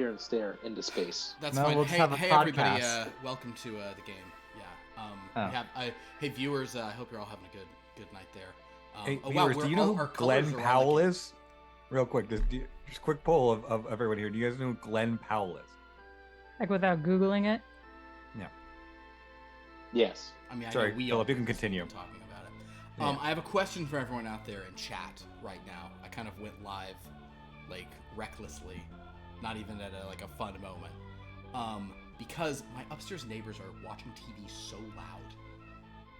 here and stare into space. That's No, fine. we'll just Hey, have a hey everybody! podcast. Welcome to the game. Yeah. Oh. We have. Hey viewers, I hope you're all having a good night there. Hey, oh, viewers, wow, do you know our who Glenn colors are all Powell like- is? Real quick, just a quick poll of everyone here. Do you guys know who Glenn Powell is? Like without Googling it? Yes. I mean, I Sorry, know we Philip, all you can know this, continue. we've been talking about it. I have a question for everyone out there in chat right now. I kind of went live, like recklessly, not even at a fun moment, because my upstairs neighbors are watching TV so loud,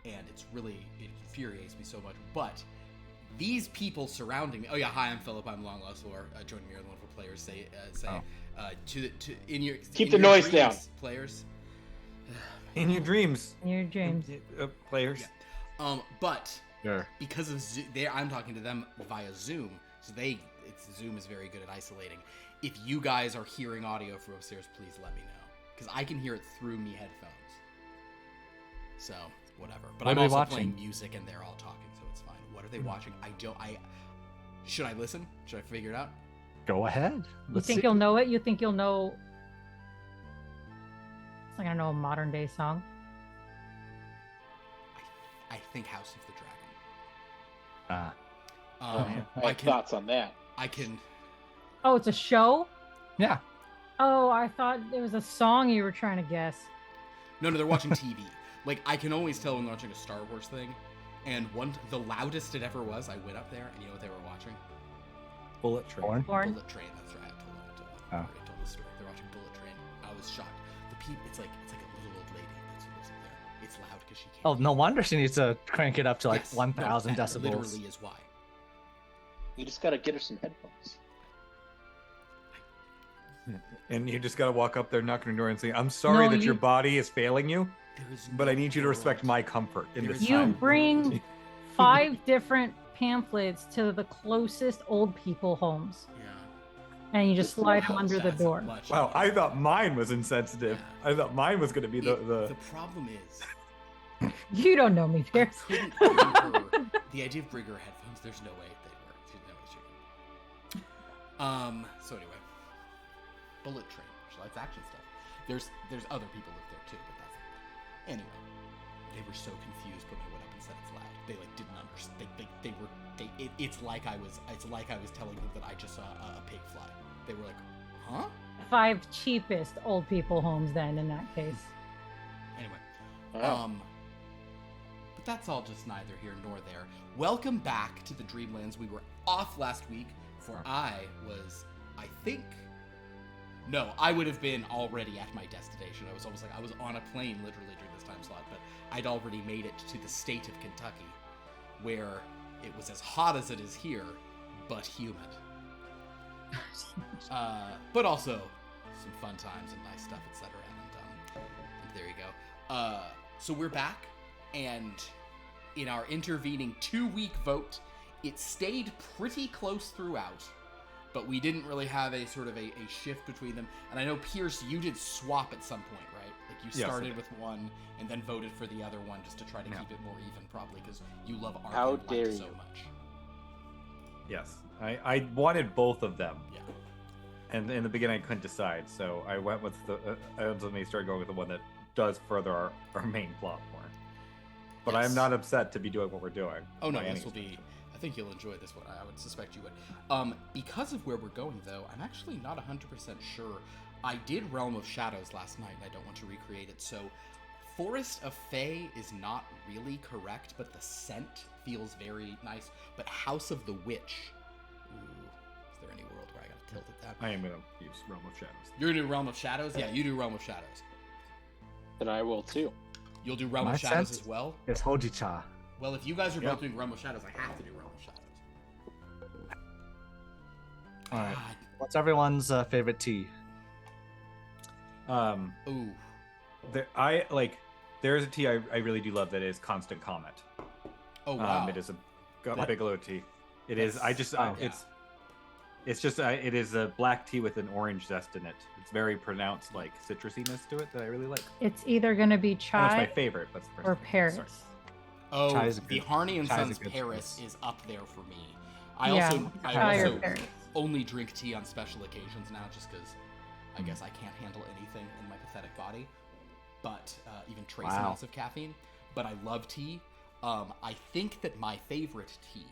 and it infuriates me so much. But these people surrounding me. Oh yeah, hi, I'm Philip. I'm Long Lost War. Joining me are the wonderful players. Keep the noise down, players. In your dreams, Your dreams. players. Yeah. But Sure. because of I'm talking to them via Zoom, so Zoom is very good at isolating. If you guys are hearing audio from upstairs, please let me know, because I can hear it through me headphones. So whatever. But What I'm are they also watching? playing music and they're all talking, so it's fine. What are they watching? Should I listen? Should I figure it out? Go ahead. You think you'll know it? You think you'll know? It's like, I don't know, a modern day song. I think House of the Dragon. I have thoughts on that. I can. Oh, it's a show? Yeah. Oh, I thought it was a song you were trying to guess. No, they're watching TV. Like, I can always tell when they're watching a Star Wars thing. And the loudest it ever was, I went up there, and you know what they were watching? Bullet Train. Born? Bullet Train. That's right. I Oh. already told the story. They're watching Bullet Train. I was shocked. The people. It's like a little old lady that's who lives up there. It's loud because she can't. Oh, no wonder she needs to crank it up to like Yes, 1,000 that decibels. Literally is why. You just gotta get her some headphones. And you just gotta walk up there, knock on the door, and say, "I'm sorry No, that your you- body is failing you, There is but I need you to world. respect my comfort in There this is You time." bring 5 different pamphlets to the closest old people homes, Yeah. and you just Just slide them wow, under the That's door. much Wow, I easier. thought mine was insensitive. Yeah. I thought mine was gonna be The the. problem is, You don't know me, I Pierce. couldn't bring her. The idea of bringing her headphones, there's no way they'd work. There's no way she could. So anyway, Bullet Train. She likes action stuff. There's other people live there too, but that's anyway. They were so confused when I went up and said it's loud. They like didn't understand. It's like I was telling them that I just saw a pig fly. They were like, huh? 5 cheapest old people homes then, in that case. Anyway. Wow. But that's all just neither here nor there. Welcome back to the Dreamlands. We were off last week, for I would have been already at my destination. I was almost like I was on a plane literally during this time slot, but I'd already made it to the state of Kentucky, where it was as hot as it is here, but humid. But also some fun times and nice stuff, etc. And there you go. So we're back, and in our intervening 2-week vote, it stayed pretty close throughout, but we didn't really have a sort of a shift between them. And I know, Pierce, you did swap at some point, right? Like you Yes, I started did. with one and then voted for the other one just to try to keep it more even, probably because you love Ark How and dare Light so you. much. Yes, I wanted both of them, Yeah. and in the beginning I couldn't decide, so I went with the. I ultimately started going with the one that does further our main plot more. But I Yes. am not upset to be doing what we're doing. Oh no, by any this will be. stretch. I think you'll enjoy this one. I would suspect you would. Because of where we're going, though, I'm actually not 100% sure. I did Realm of Shadows last night, and I don't want to recreate it. So, Forest of Fae is not really correct, but the scent feels very nice. But House of the Witch. Ooh, is there any world where I gotta tilt at that? I am gonna use Realm of Shadows. You're gonna do Realm of Shadows? Yeah, you do Realm of Shadows. Then I will too. You'll do Realm My of Shadows scent? as well? It's Hojicha. Well, if you guys are Yeah. both doing Realm of Shadows, I have to do Realm of Shadows. All right. God. What's everyone's favorite tea? Ooh. There's a tea I really do love that is Constant Comet. Oh, wow. It is a That- Bigelow tea. It is. I just. oh, yeah. It's just. It is a black tea with an orange zest in it. It's very pronounced, like citrusiness to it that I really like. It's either going to be And it's chai my favorite. That's the first or thing. Paris. Sorry. Oh, Chai's a the good- Harney and Chai's a Sons good Paris choice. is up there for me. I Yeah, also chai or also Paris. only drink tea on special occasions now, just because I guess I can't handle anything in my pathetic body, but even trace Wow. amounts of caffeine. But I love tea. I think that my favorite tea.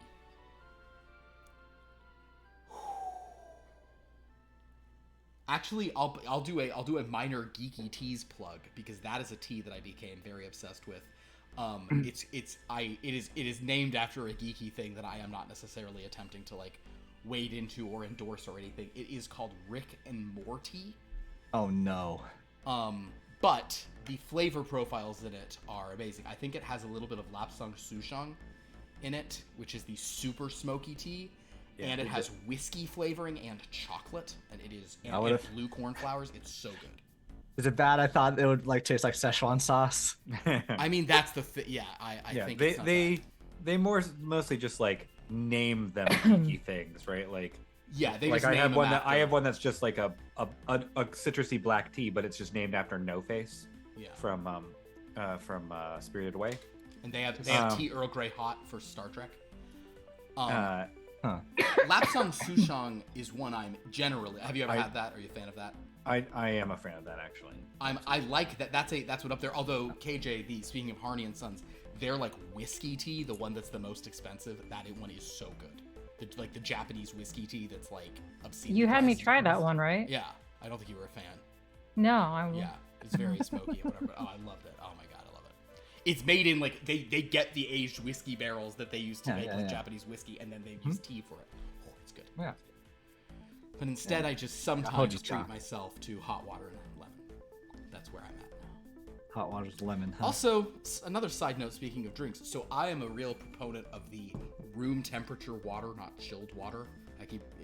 Actually, I'll do a minor geeky teas plug because that is a tea that I became very obsessed with. It is named after a geeky thing that I am not necessarily attempting to like wade into or endorse or anything. It is called Rick and Morty. Oh no. But the flavor profiles in it are amazing. I think it has a little bit of Lapsang Souchong in it, which is the super smoky tea. Yeah, and it is has it- whiskey flavoring and chocolate, and it is I and would've- blue cornflowers. It's so good. Is it bad? I thought it would like taste like Szechuan sauce. I mean, that's the yeah. I yeah, think they it's not they mostly just like name them geeky things, right? Like bad. Yeah, they like just I name have them one after, I have one that's just like a citrusy black tea, but it's just named after No Face Yeah, from Spirited Away. and they have tea Earl Grey hot for Star Trek. Lapsang Souchong is one I'm generally. Have you ever had that? Are you a fan of that? I am a fan of that actually. I like that. That's what up there. Although KJ, speaking of Harney and Sons, their like whiskey tea, the one that's the most expensive, that one is so good. The Japanese whiskey tea that's like obscene. You had me try that one, right? Yeah, I don't think you were a fan. No, I Yeah, it's very smoky or whatever. Oh, I loved it. Oh my god, I love it. It's made in like they get the aged whiskey barrels that they used to make with Japanese whiskey, and then they use tea for it. Oh, it's good. Yeah. But instead, I just sometimes Hojicha. treat myself to hot water and lemon. That's where I'm at. Hot water with lemon. Huh? Also, another side note, speaking of drinks, so I am a real proponent of the room temperature water, not chilled water.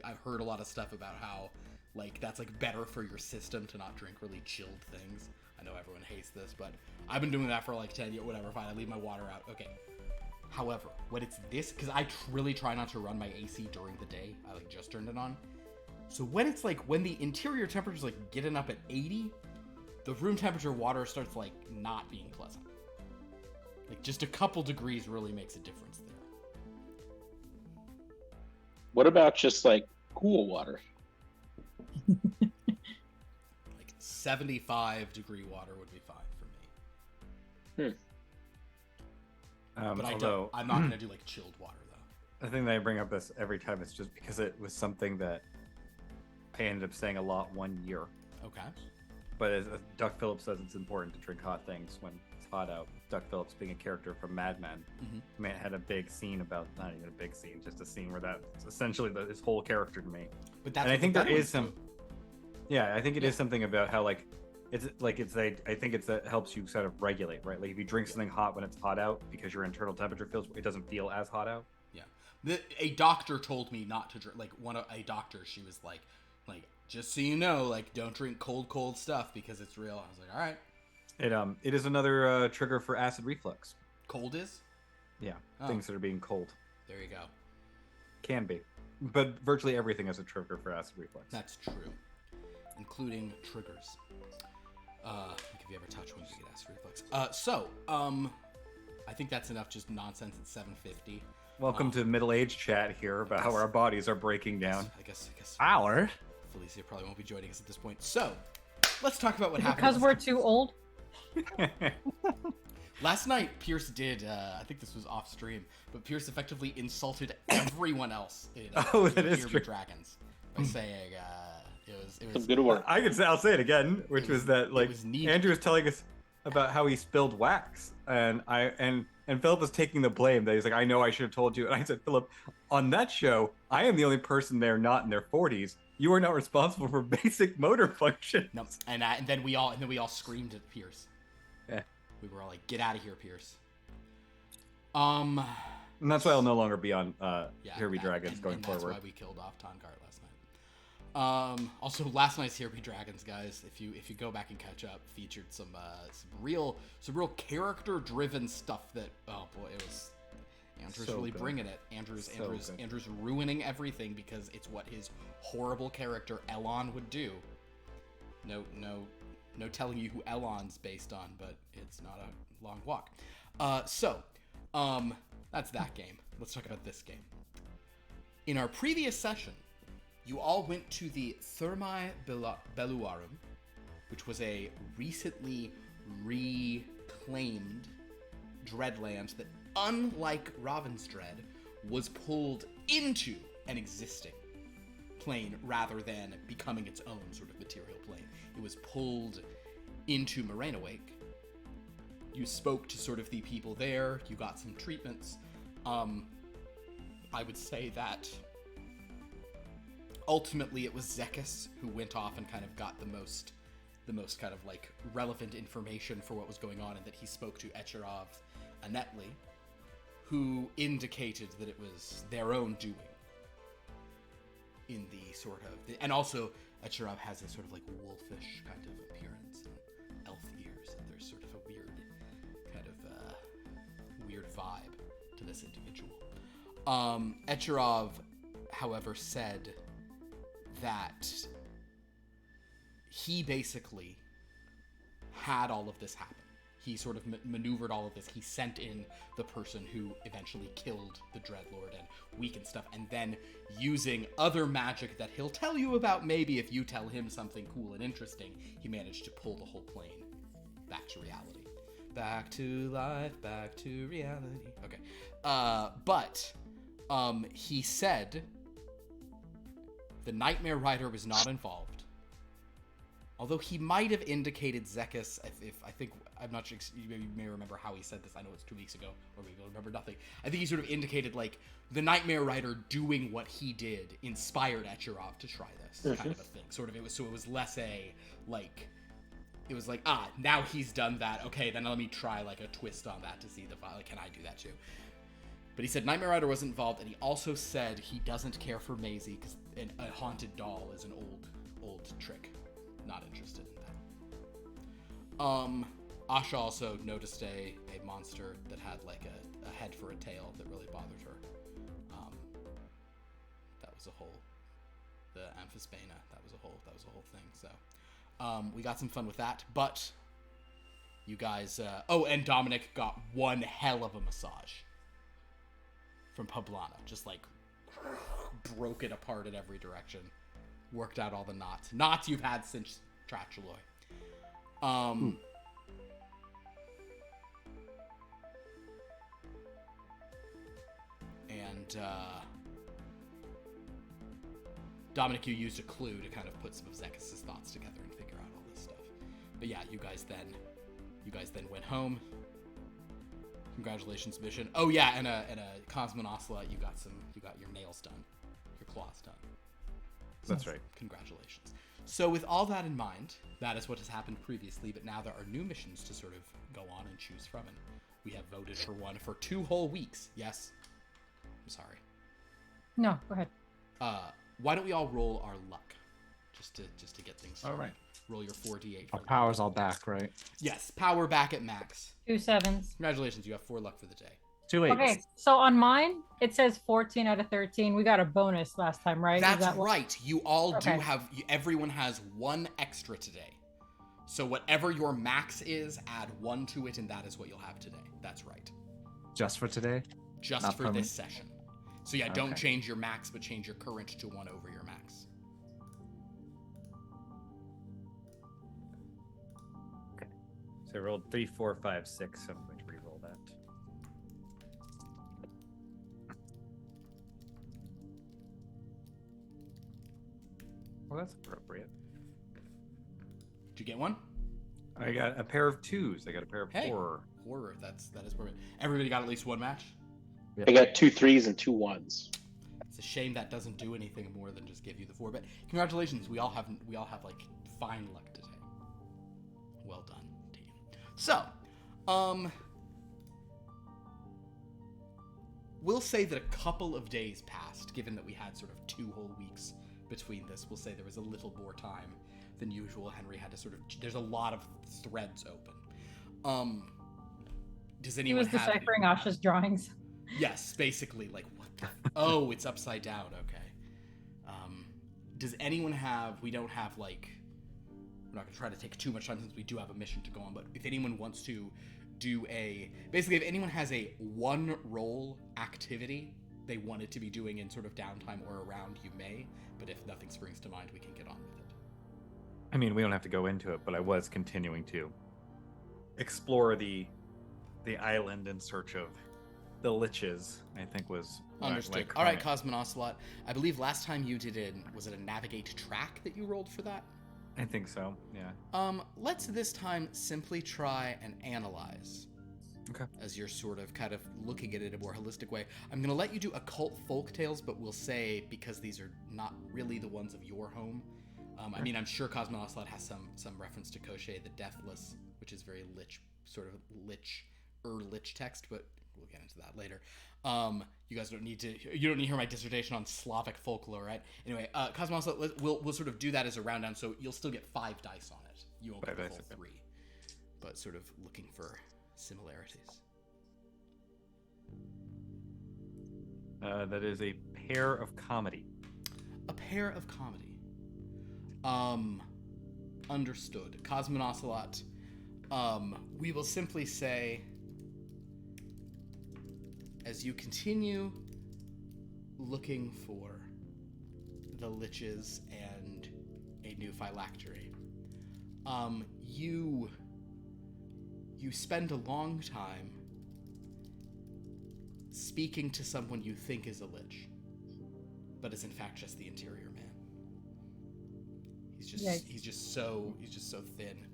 I've heard a lot of stuff about how, like, that's, like, better for your system to not drink really chilled things. I know everyone hates this, but I've been doing that for, like, 10 years, whatever, fine, I leave my water out, okay. However, when it's this, because I really try not to run my AC during the day, I, like, just turned it on. So when it's, like, when the interior temperature's, like, getting up at 80, the room temperature water starts, like, not being pleasant. Like, just a couple degrees really makes a difference there. What about just like cool water? Like, 75-degree water would be fine for me. But Although I'm not going to do, like, chilled water, though. the thing that I bring up this every time is just because it was something that I ended up saying a lot one year. Okay. But as Duck Phillips says, it's important to drink hot things when it's hot out. Duck Phillips, being a character from Mad Men, had a big scene about, not even a big scene, just a scene where that's essentially his whole character to me. But that's And I what think the there better is ones some, yeah, I think it is something about how I think it's that helps you sort of regulate, right? Like if you drink something hot when it's hot out because your internal temperature it doesn't feel as hot out. Yeah. A doctor told me not to drink, like, a doctor, she was like, just so you know, like, don't drink cold stuff because it's real. I was like, all right. It is another trigger for acid reflux. Cold is? Yeah, Oh. things that are being cold There you go. can be, but virtually everything is a trigger for acid reflux. That's true. Including triggers. Like if you ever touch one, you get acid reflux. I think that's enough just nonsense at 7:50. Welcome to middle-age chat here about how our bodies are breaking down. I guess Hour? Felicia probably won't be joining us at this point. So, let's talk about what happened. because we're too old. Last night, Pierce did, I think this was off stream, but Pierce effectively insulted everyone else in Oh, that is Here Be true. Dragons by saying, it was Some good work. I'll say it again, which was that like was neat. Andrew was telling us about how he spilled wax, and Philip was taking the blame that he's like, I know I should have told you, and I said, Philip, on that show, I am the only person there not in their 40s. You are not responsible for basic motor function. No, and then we all screamed at Pierce. Yeah. We were all like, "Get out of here, Pierce." And that's why I'll no longer be on Here Be that- Dragons and going forward. That's why we killed off Tongart last night. Also, last night's Here Be Dragons, guys. If you go back and catch up, featured some real character-driven stuff. That, oh boy, it was. Andrew's So really good. bringing it. Andrew's ruining everything because it's what his horrible character Elon would do. No telling you who Elon's based on, but it's not a long walk. That's that game. Let's talk about this game. In our previous session, You all went to the Thermae Belluarum, which was a recently reclaimed Dreadland that, unlike Ravensdread, was pulled into an existing plane rather than becoming its own sort of material plane. It was pulled into Morainawake. You spoke to sort of the people there. You got some treatments. I would say that ultimately it was Zekas who went off and kind of got the most kind of like relevant information for what was going on, and that he spoke to Echarov Anetli, who indicated that it was their own doing in the sort of... And also, Echarov has a sort of like wolfish kind of appearance and elf ears, and there's sort of a weird kind of weird vibe to this individual. Echarov, however, said that he basically had all of this happen. He sort of maneuvered all of this. He sent in the person who eventually killed the Dreadlord and weakened stuff, and then using other magic that he'll tell you about maybe if you tell him something cool and interesting, he managed to pull the whole plane back to reality. Back to life, back to reality. Okay. But he said the Nightmare Rider was not involved. Although he might have indicated Zekas, I'm not sure, you may remember how he said this. I know it's 2 weeks ago, or maybe you'll remember nothing. I think he sort of indicated, like, the Nightmare Rider doing what he did inspired Echarov to try this, kind of a thing. Sort of, it was less a, like, it was like, now he's done that, okay, then let me try, like, a twist on that to see like, can I do that too? But he said Nightmare Rider wasn't involved, and he also said he doesn't care for Maisie, because a haunted doll is an old trick. Not interested in that. Asha also noticed a monster that had like a head for a tail that really bothered her. That was the Amphispana. That was a whole thing. So, we got some fun with that. But you guys, and Dominic got one hell of a massage from Poblana. Just like broke it apart in every direction. Worked out all the knots you've had since Tratuloy. And Dominic, you used a clue to kind of put some of Zekas' thoughts together and figure out all this stuff. But yeah, you guys then went home. Congratulations, mission. Oh yeah, and a Cosmonosla, you got your nails done, your claws done. That's right. Congratulations. So with all that in mind, that is what has happened previously, but now there are new missions to sort of go on and choose from, and we have voted for one for 2 whole weeks. Yes? I'm sorry. No, go ahead. Why don't we all roll our luck? Just to get things started. All right. Roll your 4d8. Our power's all back, right? Yes, power back at max. 2 7s. Congratulations, you have 4 luck for the day. 2 8s. Okay, so on mine, it says 14 out of 13. We got a bonus last time, right? That's right. You all Okay. do have... Everyone has 1 extra today. So whatever your max is, add 1 to it, and that is what you'll have today. That's right. Just for today? Just Not for permanent? this session. So yeah, don't Okay. change your max, but change your current to 1 over your max. So I rolled 3, 4, 5, 6. I'm going to re-roll that. Well, that's appropriate. Did you get 1? I got a pair of 2s. I got a pair of Hey. 4. Horror. That is perfect. Everybody got at least 1 match? I got 2 3s and 2 1s. It's a shame that doesn't do anything more than just give you the 4. But congratulations, we all have like fine luck today. Well done, team. So, we'll say that a couple of days passed, given that we had sort of 2 whole weeks between this. We'll say there was a little more time than usual. Henry had to sort of... There's a lot of threads open. Does He anyone was have... deciphering Asha's drawings. Yes, basically, like, what the... Oh, it's upside down, okay. Does anyone have... We don't have, like... We're not going to try to take too much time since we do have a mission to go on, but if anyone wants to do a... Basically, if anyone has a 1 roll activity they wanted to be doing in sort of downtime or around, you may. But if nothing springs to mind, we can get on with it. I mean, we don't have to go into it, but I was continuing to explore the island in search of the liches, I think was Understood. All right, Cosmonocelot. I believe last time you did it, was it a navigate track that you rolled for that? I think so, yeah. Let's this time simply try and analyze. Okay. As you're sort of kind of looking at it in a more holistic way. I'm going to let you do occult folk tales, but we'll say, because these are not really the ones of your home. I mean, I'm sure Cosmonocelot has some reference to Koshé the Deathless, which is very lich, sort of lich text, but we'll get into that later. You guys don't need to hear my dissertation on Slavic folklore, right? Anyway, Cosmonocelot, we'll sort of do that as a round down, so you'll still get 5 dice on it. You won't get a full 3, but sort of looking for similarities. That is a pair of comedy. A pair of comedy. Understood. Cosmonocelot, we will simply say, as you continue looking for the liches and a new phylactery, you spend a long time speaking to someone you think is a lich, but is in fact just the interior man. He's just so thin.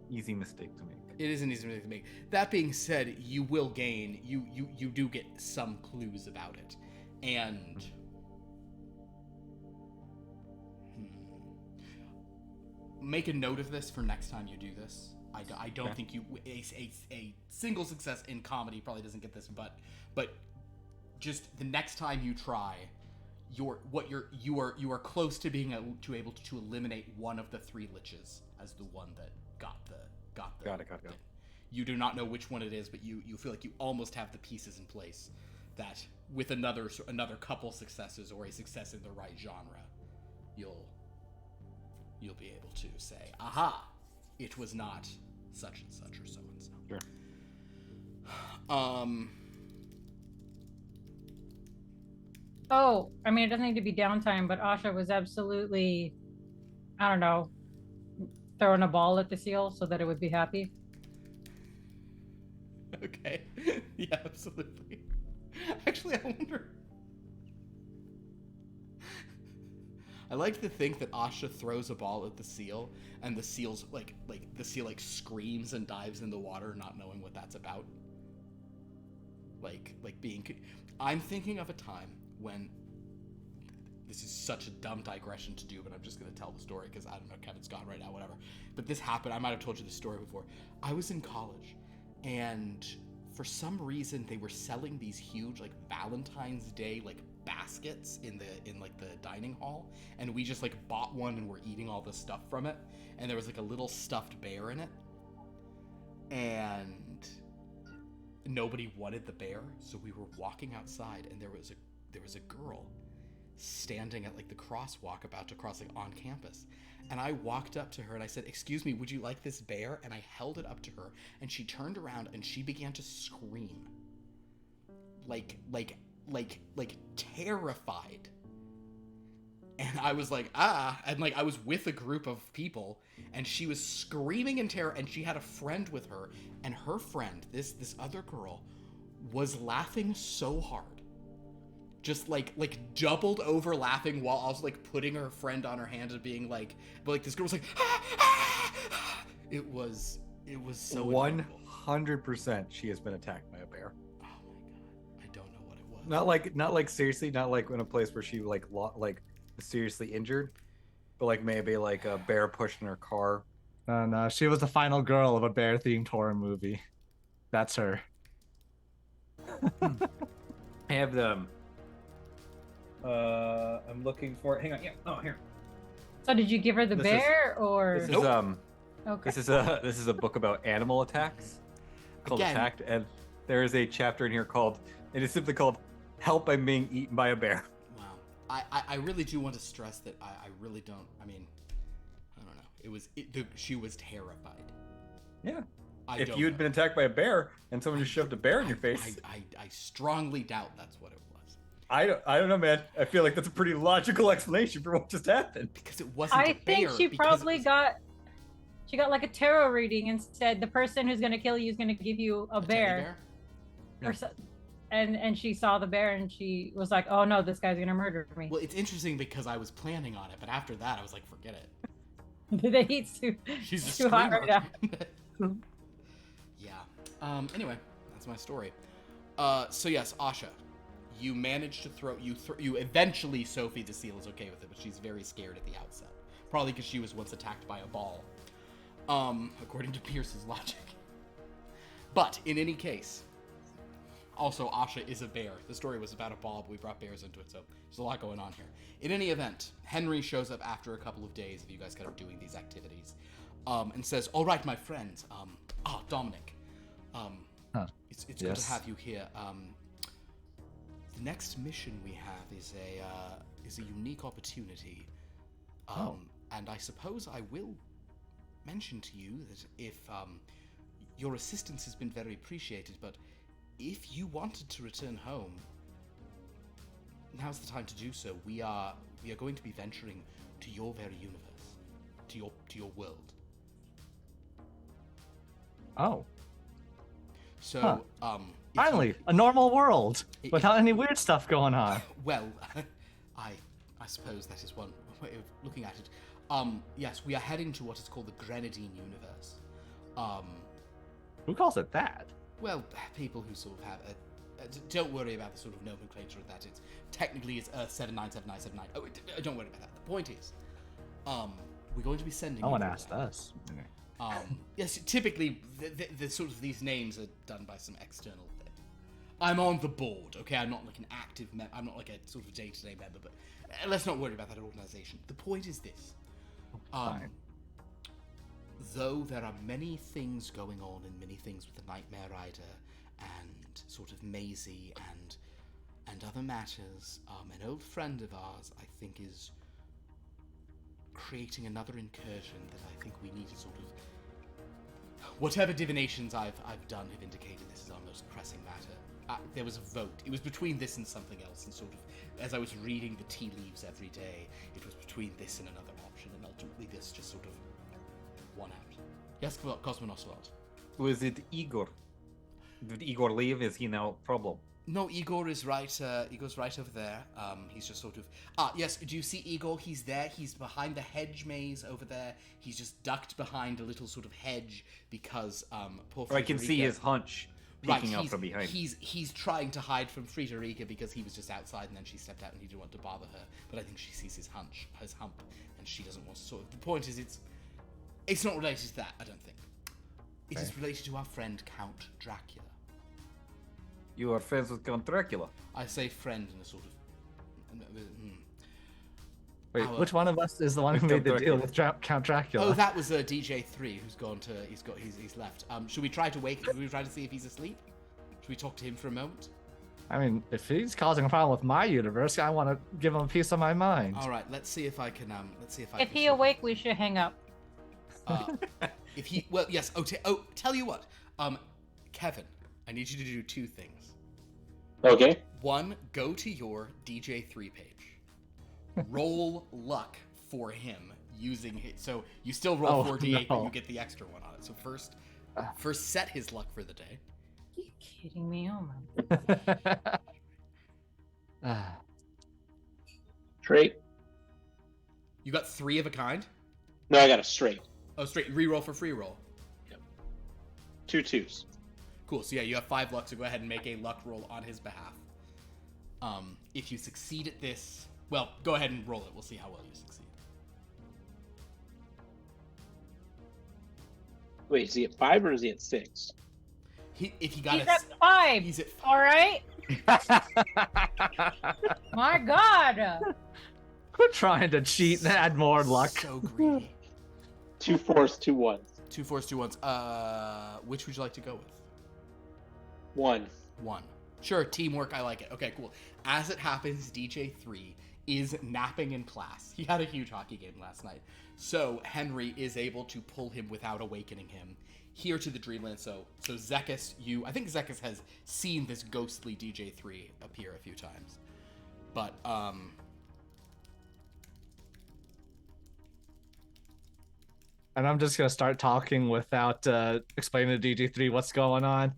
Easy mistake to make. It is an easy mistake to make. That being said, you will gain. You do get some clues about it, and make a note of this for next time you do this. I don't think you a single success in comedy probably doesn't get this, but just the next time you try, you are close to being able to eliminate one of the 3 liches as the one that got it. You do not know which one it is, but you feel like you almost have the pieces in place that with another couple successes or a success in the right genre, you'll be able to say, aha, it was not such and such or so and so. Sure. Oh, I mean, it doesn't need to be downtime, but Asha was absolutely, I don't know, throwing a ball at the seal so that it would be happy. Okay. Yeah, absolutely. Actually, I wonder. I like to think that Asha throws a ball at the seal, and the seal's the seal screams and dives in the water, not knowing what that's about. I'm thinking of a time when, this is such a dumb digression to do, but I'm just going to tell the story because I don't know, Kevin's gone right now, whatever. But this happened. I might have told you the story before. I was in college, and for some reason they were selling these huge Valentine's Day baskets in the dining hall, and we just bought one and we're eating all the stuff from it, and there was a little stuffed bear in it, and nobody wanted the bear, so we were walking outside, and there was a girl standing at the crosswalk about to cross on campus, and I walked up to her and I said, "Excuse me, would you like this bear?" And I held it up to her, and she turned around and she began to scream like terrified. And I was like, and I was with a group of people, and she was screaming in terror, and she had a friend with her, and her friend, this other girl, was laughing so hard, just doubled over laughing while also putting her friend on her hand and being but this girl was it was so 100% she has been attacked by a bear. Oh my god, I don't know what it was. Not seriously, not in a place where she seriously injured, but maybe a bear pushing her car. No, she was the final girl of a bear-themed horror movie. That's her. I have them. I'm looking for it. Hang on. Yeah. Oh, here. So did you give her the bear or? This is Okay. This is a book about animal attacks called Attacked, and there is a chapter in here it is simply called "Help! I'm being eaten by a bear." Wow. I really do want to stress that I really don't. I mean, I don't know. She was terrified. Yeah. I If don't you had know. been attacked by a bear and someone just shoved a bear in your face, I strongly doubt that's what it was. I don't know, man. I feel like that's a pretty logical explanation for what just happened. Because it wasn't a I bear. think she because it probably was got like a tarot reading and said the person who's gonna kill you is gonna give you a teddy bear. Yeah. Or so, and she saw the bear and she was like, oh no, this guy's gonna murder me. Well, it's interesting because I was planning on it, but after that I was like, forget it. The heat's too She's a too hot right now. Yeah. Anyway, that's my story. So yes, Asha, you managed to throw you eventually Sophie the seal is okay with it, but she's very scared at the outset. Probably because she was once attacked by a ball. According to Pierce's logic. But in any case, also Asha is a bear. The story was about a ball, but we brought bears into it, so there's a lot going on here. In any event, Henry shows up after a couple of days of you guys kind of doing these activities, and says, "All right, my friends. Dominic. It's good to Yes. have you here. The next mission we have is a unique opportunity. And I suppose I will mention to you that if your assistance has been very appreciated, but if you wanted to return home, now's the time to do so. We are going to be venturing to your very universe, to your world. Oh, So, finally, a normal world without any weird stuff going on. Well, I suppose that is one way of looking at it. Yes, we are heading to what is called the Grenadine universe. Who calls it that? Well, people who sort of have don't worry about the sort of nomenclature of that. It's technically it's Earth 797979. Oh, don't worry about that. The point is, we're going to be sending. No one you asked there. us. Yes, typically the sort of these names are done by some external thing. I'm on the board, okay? I'm not like an active member. I'm not like a sort of day-to-day member, but let's not worry about that organization. The point is this. Fine. Though there are many things going on and many things with the Nightmare Rider and sort of Maisie and other matters, an old friend of ours, I think, is creating another incursion that I think we need to sort of... Whatever divinations I've done have indicated this is our most pressing matter. There was a vote. It was between this and something else, and sort of, as I was reading the tea leaves every day, it was between this and another option, and ultimately this just sort of won out. Yes, Cosmonocelot. Was it Igor? Did Igor leave? Is he now a problem? No, Igor is right. Igor's right over there. He's just sort of... yes, do you see Igor? He's there. He's behind the hedge maze over there. He's just ducked behind a little sort of hedge because poor Or I can see Friederike- his hunch peeking out from behind. He's trying to hide from Friederike because he was just outside and then she stepped out and he didn't want to bother her. But I think she sees his hump, and she doesn't want to sort of... The point is, it's not related to that, I don't think. It is related to our friend Count Dracula. You are friends with Count Dracula. I say friend in a sort of... Wait, Our- which one of us is the one who Count made the deal Dracula. with Count Dracula? Oh, that was DJ3 who's gone to... He's left. Should we try to see if he's asleep? Should we talk to him for a moment? I mean, if he's causing a problem with my universe, I want to give him a piece of my mind. All right, let's see if I can... If he awake, we should hang up. If he... Well, yes. Tell you what. Kevin, I need you to do two things. Okay. One, go to your DJ3 page. Roll luck for him using his... So you still roll 4d8, but no. you get the extra one on it. So first set his luck for the day. Are you kidding me? Oh my. Straight. You got 3 of a kind? No, I got a straight. Oh, straight. Reroll for free roll. 2 2s. Cool. So yeah, you have 5 luck, so go ahead and make a luck roll on his behalf. If you succeed at this... Well, go ahead and roll it. We'll see how well you succeed. Wait, is he at 5 or is he at 6? If he got He's at 5. He's at 5. All right. My God. Quit trying to cheat and add more luck. So greedy. 2 4s, 2 1s. 2 4s, 2 1s. Which would you like to go with? 1. 1. Sure, teamwork, I like it. Okay, cool. As it happens, DJ3 is napping in class. He had a huge hockey game last night. So Henry is able to pull him without awakening him. here to the Dreamlands. So Zekas, I think Zekas has seen this ghostly DJ3 appear a few times, but And I'm just gonna start talking without explaining to DJ3 what's going on.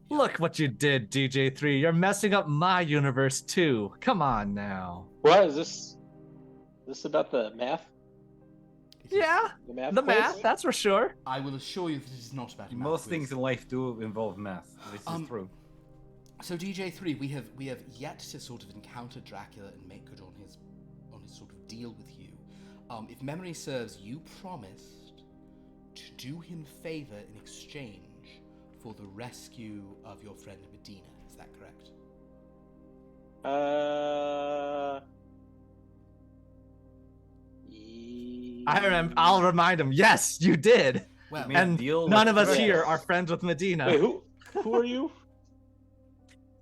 Look what you did, DJ3. You're messing up my universe too. Come on now. What is this? This about the math? Yeah, The math? the quiz? math, that's for sure. I will assure you that it is not about a math Most quiz. things in life do involve math. This is true. So DJ3, we have yet to sort of encounter Dracula and make good on his sort of deal with you. If memory serves, you promised to do him favor in exchange for the rescue of your friend Medina. Is that correct? I'll remind him. Yes, you did. Well, made a And deal none with of us Torrret. here are friends with Medina. Wait, who are you?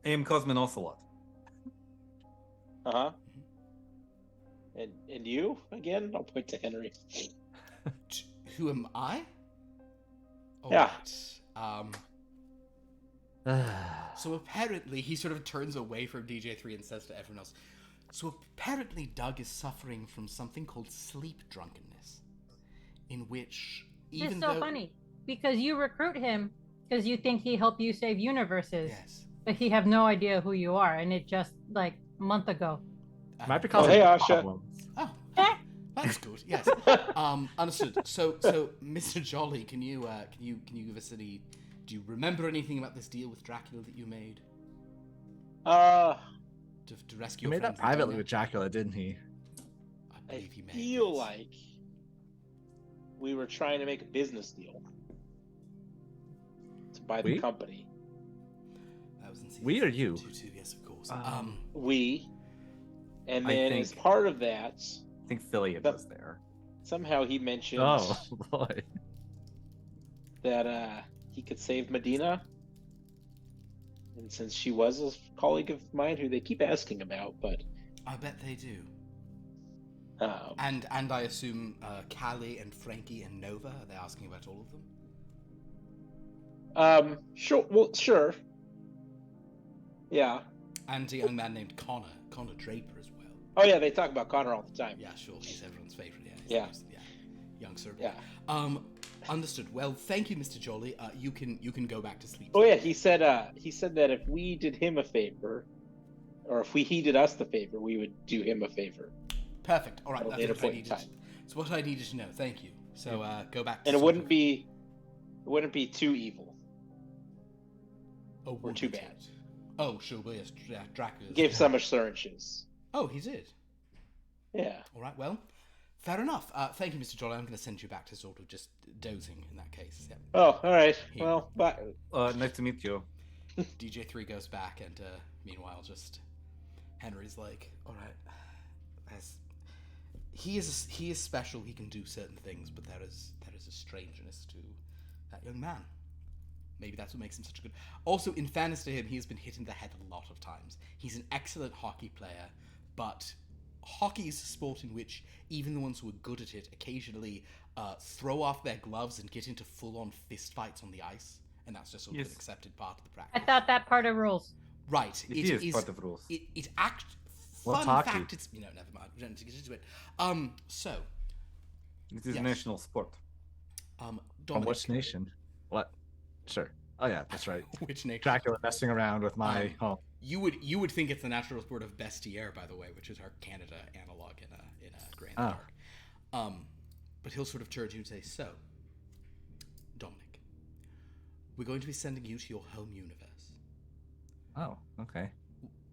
I am Cosmin Ocelot. Uh-huh. And you again? I'll point to Henry. who am I? All Yeah. right. So apparently, he sort of turns away from DJ3 and says to everyone else, so apparently Doug is suffering from something called sleep drunkenness, in which even It's so though... funny because you recruit him because you think he helped you save universes, Yes. but he have no idea who you are, and it just like a month ago. Might be Oh, causing hey, Asha. problems. Oh, that's good. Yes. Understood. So, Mr. Jolly, can you give us any? Do you remember anything about this deal with Dracula that you made to rescue? He your made that friend privately Medina? with Dracula, didn't he? I I believe he made. feel yes. like we were trying to make a business deal to buy the We? company. That was in season We or you? 2, yes, of course. We, and I then think- as part of that, I think Philia That- was there. somehow he mentioned Oh boy. that he could save Medina. And since she was a colleague of mine who they keep asking about, but I bet they do. um, And I assume Callie and Frankie and Nova. Are they asking about all of them? sure. Well, sure. Yeah. And a young man named Connor Draper as well. Oh yeah, they talk about Connor all the time. Yeah, sure. He's everyone's favorite. Yeah. Yeah. Young sir. Yeah. Understood. Well, thank you, Mr. Jolly. You can go back to sleep. Oh yeah, he said that if we did him a favor, or if he did us the favor, we would do him a favor. Perfect. All right. At a That's later what I point in needed. time. It's what I needed to know. Thank you. So go back. To And it sort wouldn't of- be too evil Oh, or too wouldn't bad. it? Oh, sure. Well, yes. Dracula. He gave some assurances. Oh, he did. Yeah. All right. Well, fair enough. Thank you, Mr. Jolly. I'm going to send you back to sort of just dozing in that case. Yeah. Oh, all right. Here. Well, bye. Nice to meet you. DJ3 goes back, and meanwhile, just Henry's like, all right, he is special. He can do certain things, but there is a strangeness to that young man. Maybe that's what makes him such a good. Also, in fairness to him, he has been hit in the head a lot of times. He's an excellent hockey player, but hockey is a sport in which even the ones who are good at it occasionally throw off their gloves and get into full-on fistfights on the ice, and that's just sort of Yes. an accepted part of the I practice. thought that part of rules. Right. It is part of rules. It act. What's Fun hockey? fact, it's never mind. We don't need to get into it. So, It is Yes. a national sport. From Dominic, which nation? What? Sure. Oh yeah, that's right. Which nation? Dracula messing around with my home. You would think it's the natural sport of Bestiaire, by the way, which is our Canada analog in a Grand Ah. Dark. But he'll sort of turn to you and say, "So, Dominic, we're going to be sending you to your home universe. Oh, okay.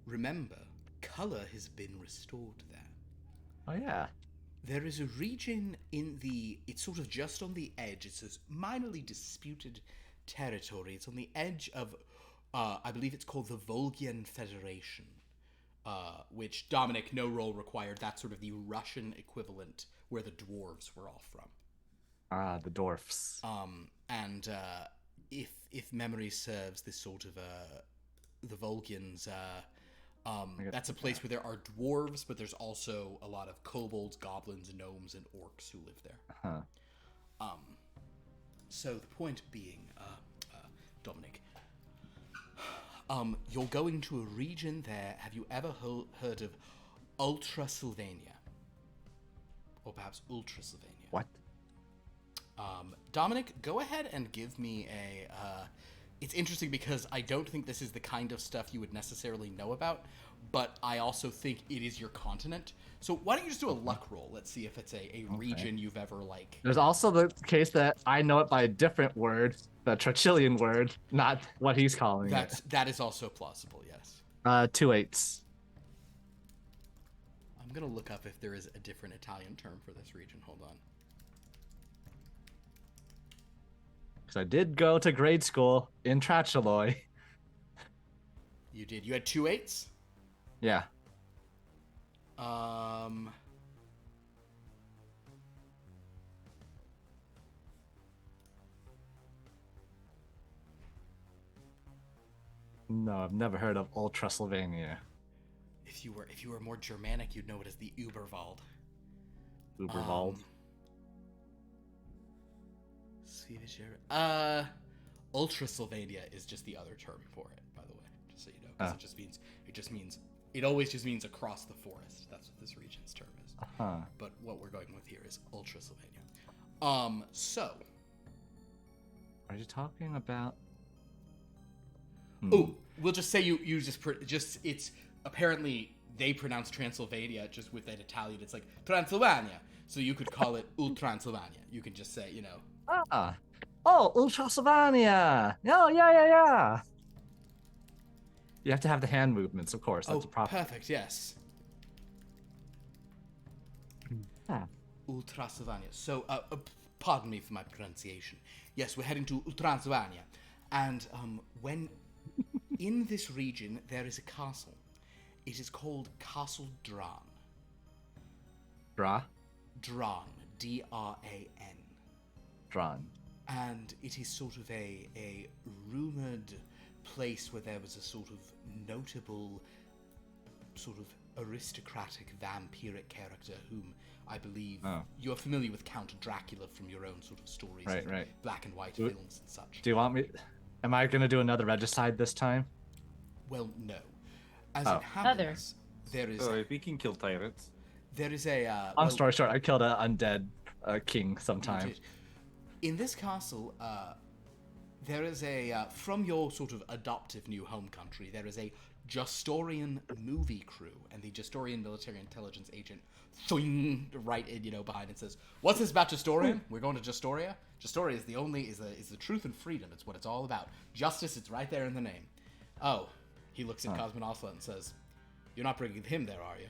Remember, color has been restored there. Oh yeah. There is a region it's sort of just on the edge. It's a minorly disputed territory. It's on the edge of, I believe it's called the Volgian Federation, which, Dominic, no role required. That's sort of the Russian equivalent where the dwarves were all from. Ah, the dwarfs. And if memory serves, this sort of, the Volgians, that's a place where there are dwarves, but there's also a lot of kobolds, goblins, gnomes, and orcs who live there. Huh. So the point being, Dominic, you're going to a region there. Have you ever heard of Ultra Sylvania? Or perhaps Ultra Sylvania? What? Dominic, go ahead and give me a... it's interesting because I don't think this is the kind of stuff you would necessarily know about, but I also think it is your continent. So why don't you just do a luck roll? Let's see if it's a region you've ever, like... There's also the case that I know it by a different word, the Trachilian word, not what he's calling it. That is also plausible, yes. 2 8s. I'm going to look up if there is a different Italian term for this region. Hold on. Because I did go to grade school in Trachiloi. You did. You had 2 8s? Yeah. No, I've never heard of Ultra Sylvania. If you were more Germanic, you'd know it as the Uberwald. Uberwald. Ultra Sylvania is just the other term for it, by the way, just so you know, because it always just means across the forest. That's what this region's term is. But what we're going with here is Ultra Sylvania. So. Are you talking about? Oh, we'll just say you just it's apparently they pronounce Transylvania just with that Italian. It's like Transylvania, so you could call it Transylvania. You can just say, Oh, Ultra Sylvania. Oh, yeah. You have to have the hand movements, of course. That's a problem. Perfect. Yes. Ultra Sylvania. So, pardon me for my pronunciation. Yes, we're heading to Transylvania, and when in this region there is a castle. It is called Castle Dran. Dran? Dran. D-R-A-N. Dran. And it is sort of a rumored place where there was a sort of notable, sort of aristocratic vampiric character whom I believe you're familiar with Count Dracula from your own sort of stories, right. black and white films and such. Do you want me? Am I going to do another regicide this time? Well, no. As it happens, there is. We can kill tyrants. There is a. Long story short, I killed an undead king sometime. In this castle, there is a from your sort of adoptive new home country. There is a Justorian movie crew, and the Justorian military intelligence agent, right in behind and says, "What's this about Justorian? We're going to Justoria. Justoria is the truth and freedom. It's what it's all about. Justice. It's right there in the name." Oh. He looks at Cosmin Oslet and says, "You're not bringing him there, are you?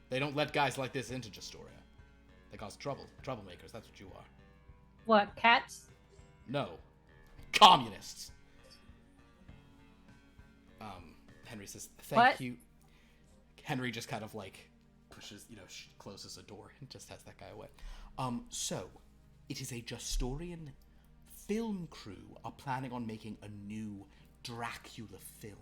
They don't let guys like this into Justoria. They cause trouble. Troublemakers, that's what you are." What, cats? No. Communists. Henry says, "Thank you." Henry just kind of like pushes, closes a door and just has that guy away. So, it is a Justorian film crew are planning on making a new Dracula film.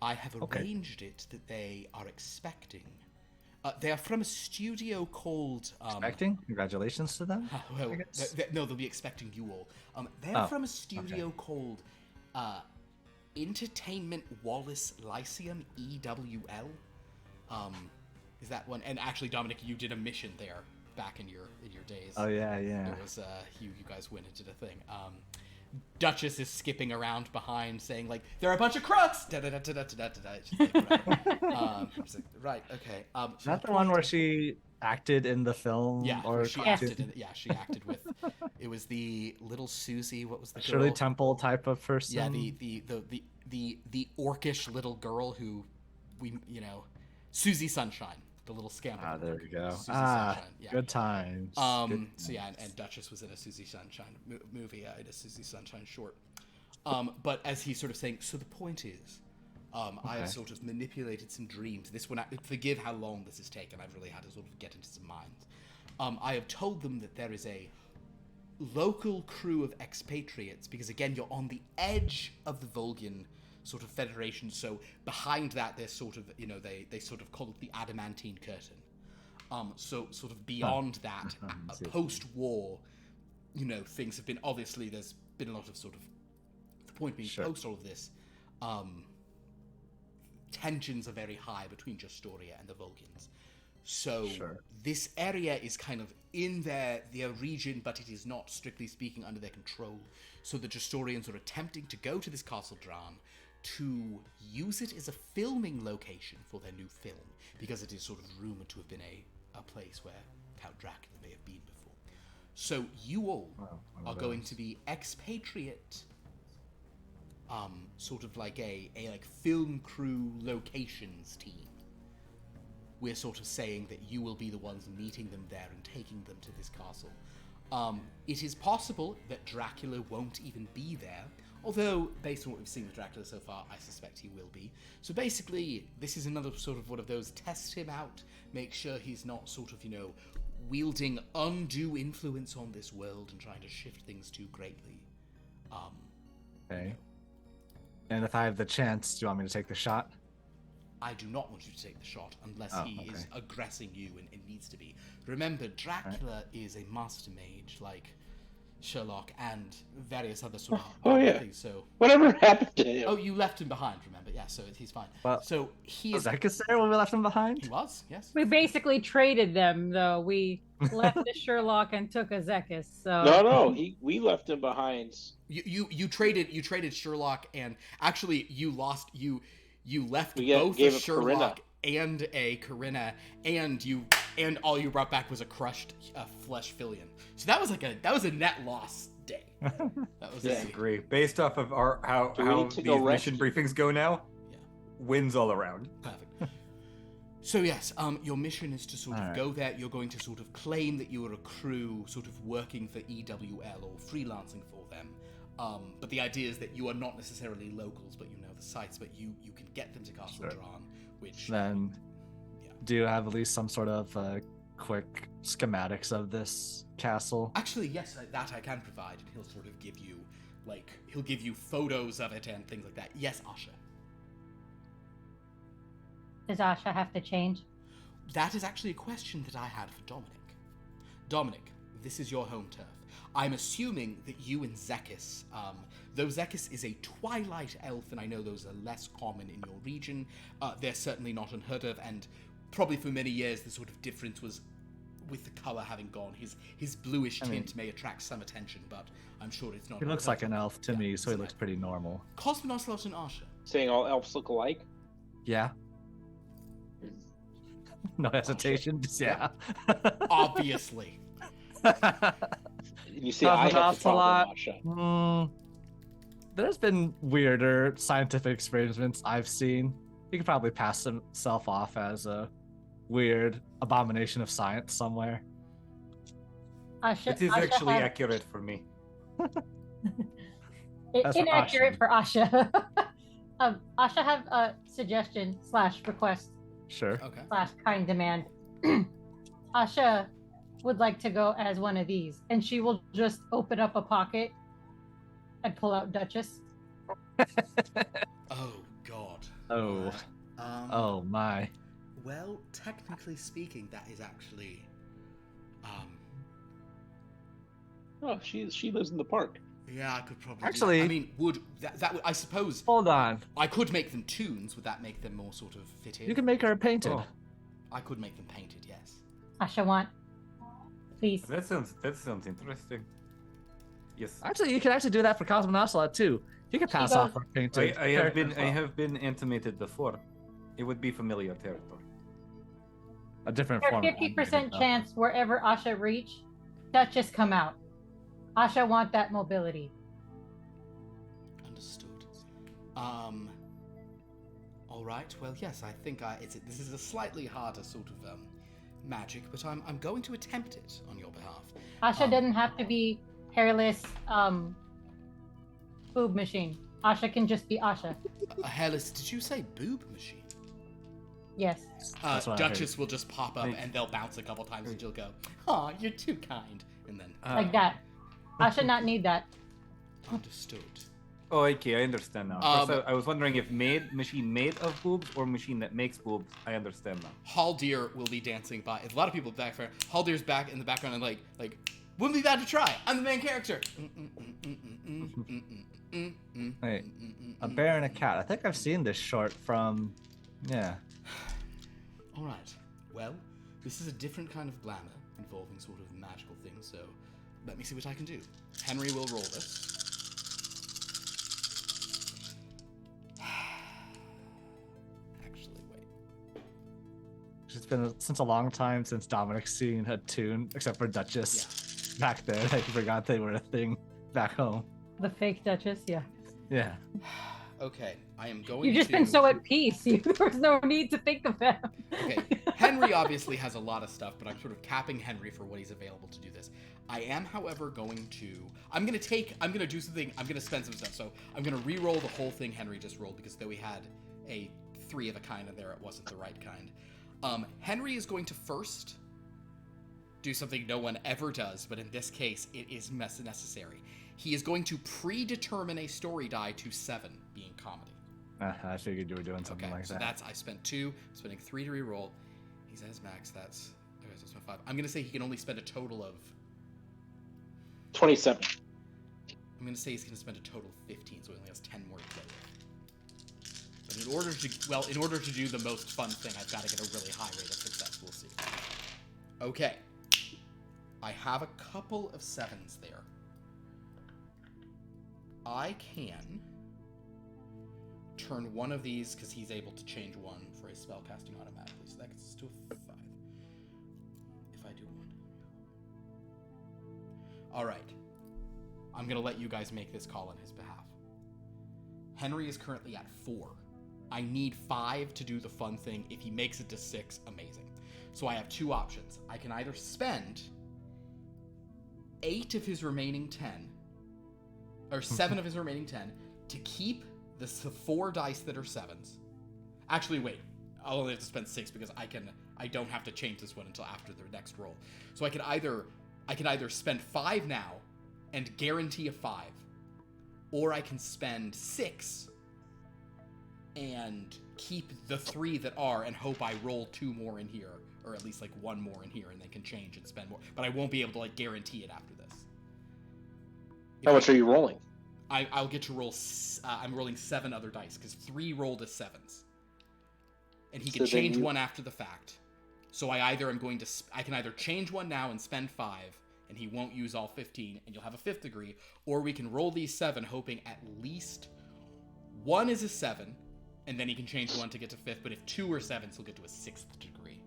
I have arranged it that they are expecting. They are from a studio called. Expecting? Congratulations to them. Well, no, they'll be expecting you all. They're from a studio called Entertainment Wallace Lyceum, EWL. Is that one? And actually, Dominic, you did a mission there back in your days. Oh yeah. It was you guys went into the thing. Duchess is skipping around behind, saying like, "There are a bunch of crooks." Right, okay. Is that the one where she acted in the film? Yeah, or she acted. She acted with. It was the little Susie. What was the Shirley girl? Temple type of person? Yeah, the orcish little girl who Susie Sunshine. The little scamper. There we go. Susie Sunshine. Yeah. Good times. So yeah, and Duchess was in a Susie Sunshine movie, in a Susie Sunshine short. But as he's sort of saying, so the point is, I have sort of manipulated some dreams. This one, forgive how long this has taken. I've really had to sort of get into some minds. I have told them that there is a local crew of expatriates, because again, you're on the edge of the Volgan sort of federation, so behind that there's sort of, they sort of call it the adamantine curtain. So sort of beyond that, post-war, things have been, obviously there's been a lot of sort of, the point being, post all of this, tensions are very high between Justoria and the Vulcans. So this area is kind of in their region, but it is not, strictly speaking, under their control. So the Justorians are attempting to go to this Castle Dran to use it as a filming location for their new film, because it is sort of rumored to have been a place where Count Dracula may have been before. So you all are going to be expatriate, sort of like a film crew locations team. We're sort of saying that you will be the ones meeting them there and taking them to this castle. It is possible that Dracula won't even be there, although, based on what we've seen with Dracula so far, I suspect he will be. So basically, this is another sort of one of those, test him out, make sure he's not sort of, wielding undue influence on this world and trying to shift things too greatly. Okay. And if I have the chance, do you want me to take the shot? I do not want you to take the shot unless he is aggressing you and needs to be. Remember, Dracula is a master mage, like Sherlock and various other sort of things. So whatever happened to him? Oh, you left him behind, remember? Yeah, so he's fine. Well, so he was is. Zekas there when we left him behind? He was, yes. We basically traded them, though. We left a Sherlock and took a Zekas. So No, we left him behind. You traded Sherlock, and actually you left We both gave a a Sherlock and a Corinna, and all you brought back was a crushed flesh Filion. So that was a net loss day. That was Yeah. Agree. Based off of how Do we need to go these mission briefings go now, wins all around. Perfect. So yes, your mission is to sort of go there. You're going to sort of claim that you are a crew, sort of working for EWL or freelancing for them. But the idea is that you are not necessarily locals, but you know the sites. But you can get them to Castle Dran, which then do you have at least some sort of quick schematics of this castle? Actually, yes, that I can provide, and he'll sort of give you photos of it and things like that. Yes, Asha. does Asha have to change? That is actually a question that I had for Dominic. Dominic, this is your home turf. I'm assuming that you and Zekas, though Zekas is a twilight elf, and I know those are less common in your region, they're certainly not unheard of, and probably for many years the sort of difference was with the color having gone. His bluish tint may attract some attention, but I'm sure it's not. He looks like an elf to me, so he looks pretty normal. Cosmonocelot and Asha. Saying all elves look alike? Yeah. No hesitation. Just, yeah. Obviously. You see, I have the problem, Asha. There's been weirder scientific experiments I've seen. He could probably pass himself off as a weird abomination of science somewhere. Asha, It is actually accurate for me. Inaccurate for Asha. Asha have a suggestion / request Sure. Okay. / kind demand. Asha would like to go as one of these, and she will just open up a pocket and pull out Duchess. Oh God. Oh. Oh my. Well, technically speaking, that is actually. Oh, she lives in the park. Yeah, I could probably. Actually- do that. I mean, would I suppose Hold on. I could make them tunes. Would that make them more sort of fit in? You can make her painted. Oh. I could make them painted. Yes. Asha want, please. That sounds interesting. Yes. Actually, you can actually do that for Cosmonocelot too. You can pass off her painted. I have character as well. have been intimated before. It would be familiar territory. A different There's form. 50% chance wherever Asha reach, Duchess come out. Asha want that mobility. Understood. All right. Well, yes. I think this is a slightly harder sort of magic, but I'm going to attempt it on your behalf. Asha doesn't have to be hairless boob machine. Asha can just be Asha. A hairless. Did you say boob machine? Yes. That's what I Duchess will just pop up and they'll bounce a couple times and she'll go, "Aw, you're too kind," and then Like that. Asha not need that. understood. Oh, okay, I understand now. First, I was wondering if machine made of boobs or machine that makes boobs. I understand now. Haldir will be dancing by. A lot of people back there. Haldir's back in the background and like, wouldn't be bad to try. I'm the main character. Wait, a bear and a cat. I think I've seen this short from, yeah. All right. Well, this is a different kind of glamour involving sort of magical things. So, let me see what I can do. Henry will roll this. It's been since a long time since Dominic's seen a tune, except for Duchess back there. I forgot they were a thing back home. The fake Duchess, yeah. Yeah. Okay, I am going You've just to... been so at peace. There's no need to think of them. Okay, Henry obviously has a lot of stuff, but I'm sort of capping Henry for what he's available to do this. I am, however, going to... I'm going to do something... I'm going to spend some stuff. So I'm going to re-roll the whole thing Henry just rolled, because though he had a 3 of a kind in there, it wasn't the right kind. Henry is going to first do something no one ever does, but in this case, it is necessary. He is going to predetermine a story die to 7, being comedy. I figured you were doing something like that. That's, I spent 2, spending 3 to reroll. He's at his max, that's, okay, so I spent 5. I'm going to say he can only spend a total of... 27. I'm going to say he's going to spend a total of 15, so he only has 10 more to play with. But in order to do the most fun thing, I've got to get a really high rate of success. We'll see. Okay. I have a couple of 7s there. I can turn one of these, because he's able to change one for his spell casting automatically. So that gets us to a 5. If I do 1. Alright. I'm going to let you guys make this call on his behalf. Henry is currently at 4. I need 5 to do the fun thing. If he makes it to 6, amazing. So I have 2 options. I can either spend 8 of his remaining 10, or 7 of his remaining 10, to keep the 4 dice that are 7s. Actually, wait. I'll only have to spend 6 because I don't have to change this one until after the next roll. So I can either spend 5 now and guarantee a 5, or I can spend 6 and keep the 3 that are and hope I roll 2 more in here, or at least like 1 more in here, and then can change and spend more. But I won't be able to like guarantee it after this. How much are you rolling? I'll get to roll. I'm rolling 7 other dice because 3 rolled as 7s, and he can change one after the fact. So I can either change one now and spend 5, and he won't use all 15, and you'll have a 5th degree, or we can roll these 7, hoping at least 1 is a 7. And then he can change 1 to get to 5th, but if 2 are 7s, he'll get to a 6th degree.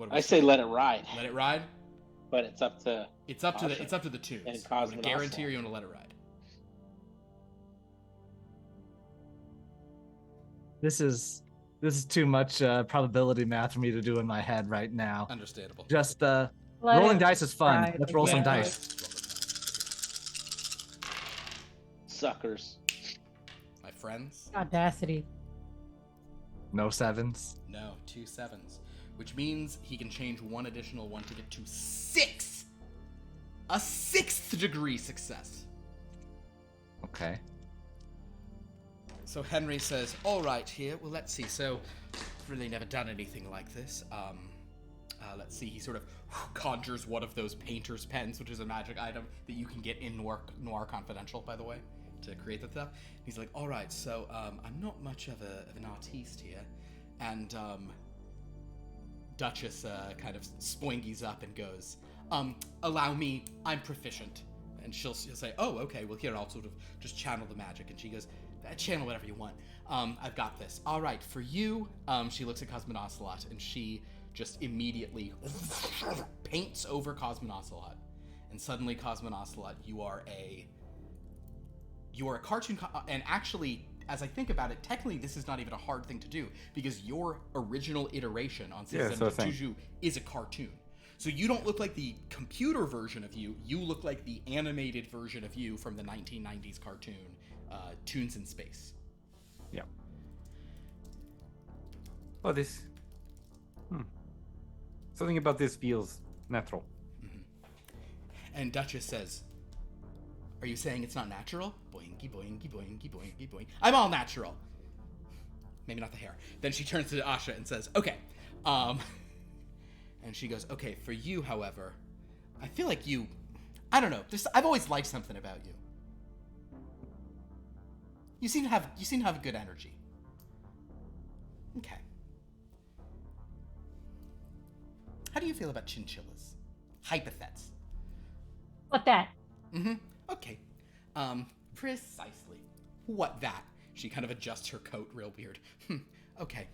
I say let it ride. Let it ride? But it's up to the tunes. And you want to guarantee or you want to let it ride? This is too much probability math for me to do in my head right now. Understandable. Just rolling dice is fun. ride. Let's roll some Yeah. dice. Suckers. My friends? Audacity. No 7s. No, 2 7s. Which means he can change 1 additional 1 to get to 6! A 6th degree success! Okay. So Henry says, alright here, well let's see, so I've really never done anything like this. Let's see, he sort of conjures one of those painter's pens, which is a magic item that you can get in Noir Confidential, by the way, to create that stuff. He's like, alright, so I'm not much of an artiste here, and Duchess kind of spoingies up and goes, allow me, I'm proficient. And she'll say, oh, okay, well here, I'll sort of just channel the magic. And she goes, channel whatever you want. I've got this. All right, for you, she looks at Cosmonocelot, and she just immediately paints over Cosmonocelot. And suddenly, Cosmonocelot, you are a cartoon, and actually, as I think about it, technically this is not even a hard thing to do, because your original iteration on System Juju is a cartoon. So you don't look like the computer version of you, you look like the animated version of you from the 1990s cartoon, Toons in Space. Yeah. Oh, this... Something about this feels natural. And Duchess says, Are you saying it's not natural? Boingy, boingy, boingy, boingy, boing. I'm all natural. Maybe not the hair. Then she turns to Asha and says, okay. And she goes, okay, for you, however, I feel like you, I don't know. I've always liked something about you. You seem to have a good energy. Okay. How do you feel about chinchillas? Hypothets. What that? Mm-hmm. Okay. Precisely. What that? She kind of adjusts her coat real weird. Okay.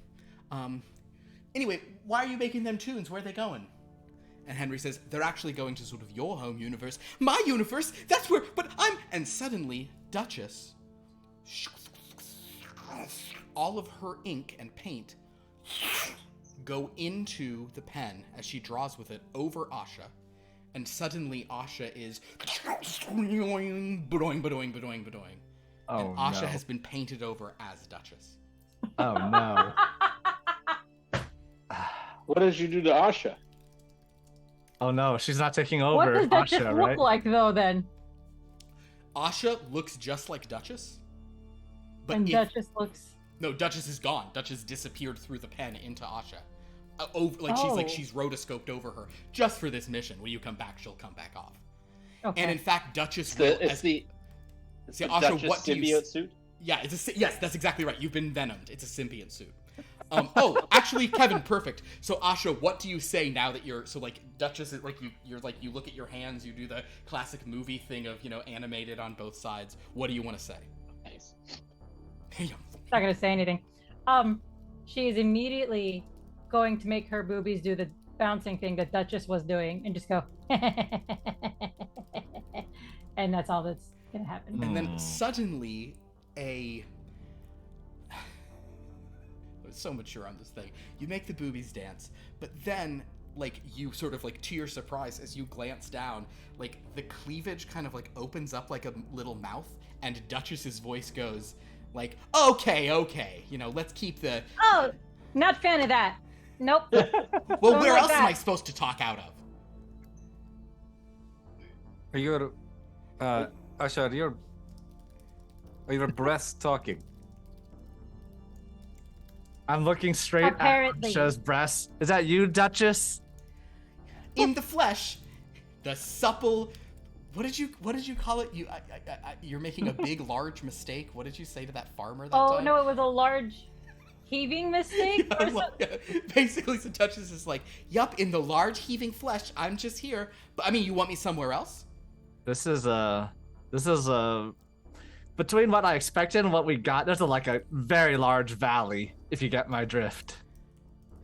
Anyway, why are you making them tunes? Where are they going? And Henry says, they're actually going to sort of your home universe. My universe? That's where, but I'm... And suddenly, Duchess, all of her ink and paint go into the pen as she draws with it over Asha. And suddenly Asha is... Badoing, badoing, badoing, badoing. Oh, and Asha no. has been painted over as Duchess. Oh, no. What did you do to Asha? Oh, no. She's not taking What over does Duchess Asha, look right? like, though, then? Asha looks just like Duchess. But And Duchess looks... No, Duchess is gone. Duchess disappeared through the pen into Asha. She's rotoscoped over her just for this mission. When you come back, she'll come back off. Okay. And in fact, Duchess It's the Asha, Duchess what do you symbiote suit? Yeah, yes, that's exactly right. You've been venomed. It's a symbiont suit. Actually, Kevin, perfect. So Asha, what do you say now that you're Duchess is you look at your hands, you do the classic movie thing of animated on both sides. What do you want to say? Nice. Not gonna say anything. She is immediately going to make her boobies do the bouncing thing that Duchess was doing and just go and that's all that's gonna happen. And then suddenly there's so mature on this thing. You make the boobies dance, but then you sort of to your surprise, as you glance down, the cleavage kind of opens up like a little mouth, and Duchess's voice goes okay, let's keep the... Oh, not fan of that. Nope. Well, Don't where like else am that. I supposed to talk out of? Are your, Asha, are your breasts talking? I'm looking straight Apparently. at Asha's breasts. Is that you, Duchess? In the flesh, the supple... What did you call it? You're making a big, large mistake. What did you say to that farmer that time? Oh no, it was a large heaving mistake or something. Basically, so Duchess is yup, in the large heaving flesh, I'm just here. But I mean, you want me somewhere else? This is between what I expected and what we got, there's a very large valley, if you get my drift.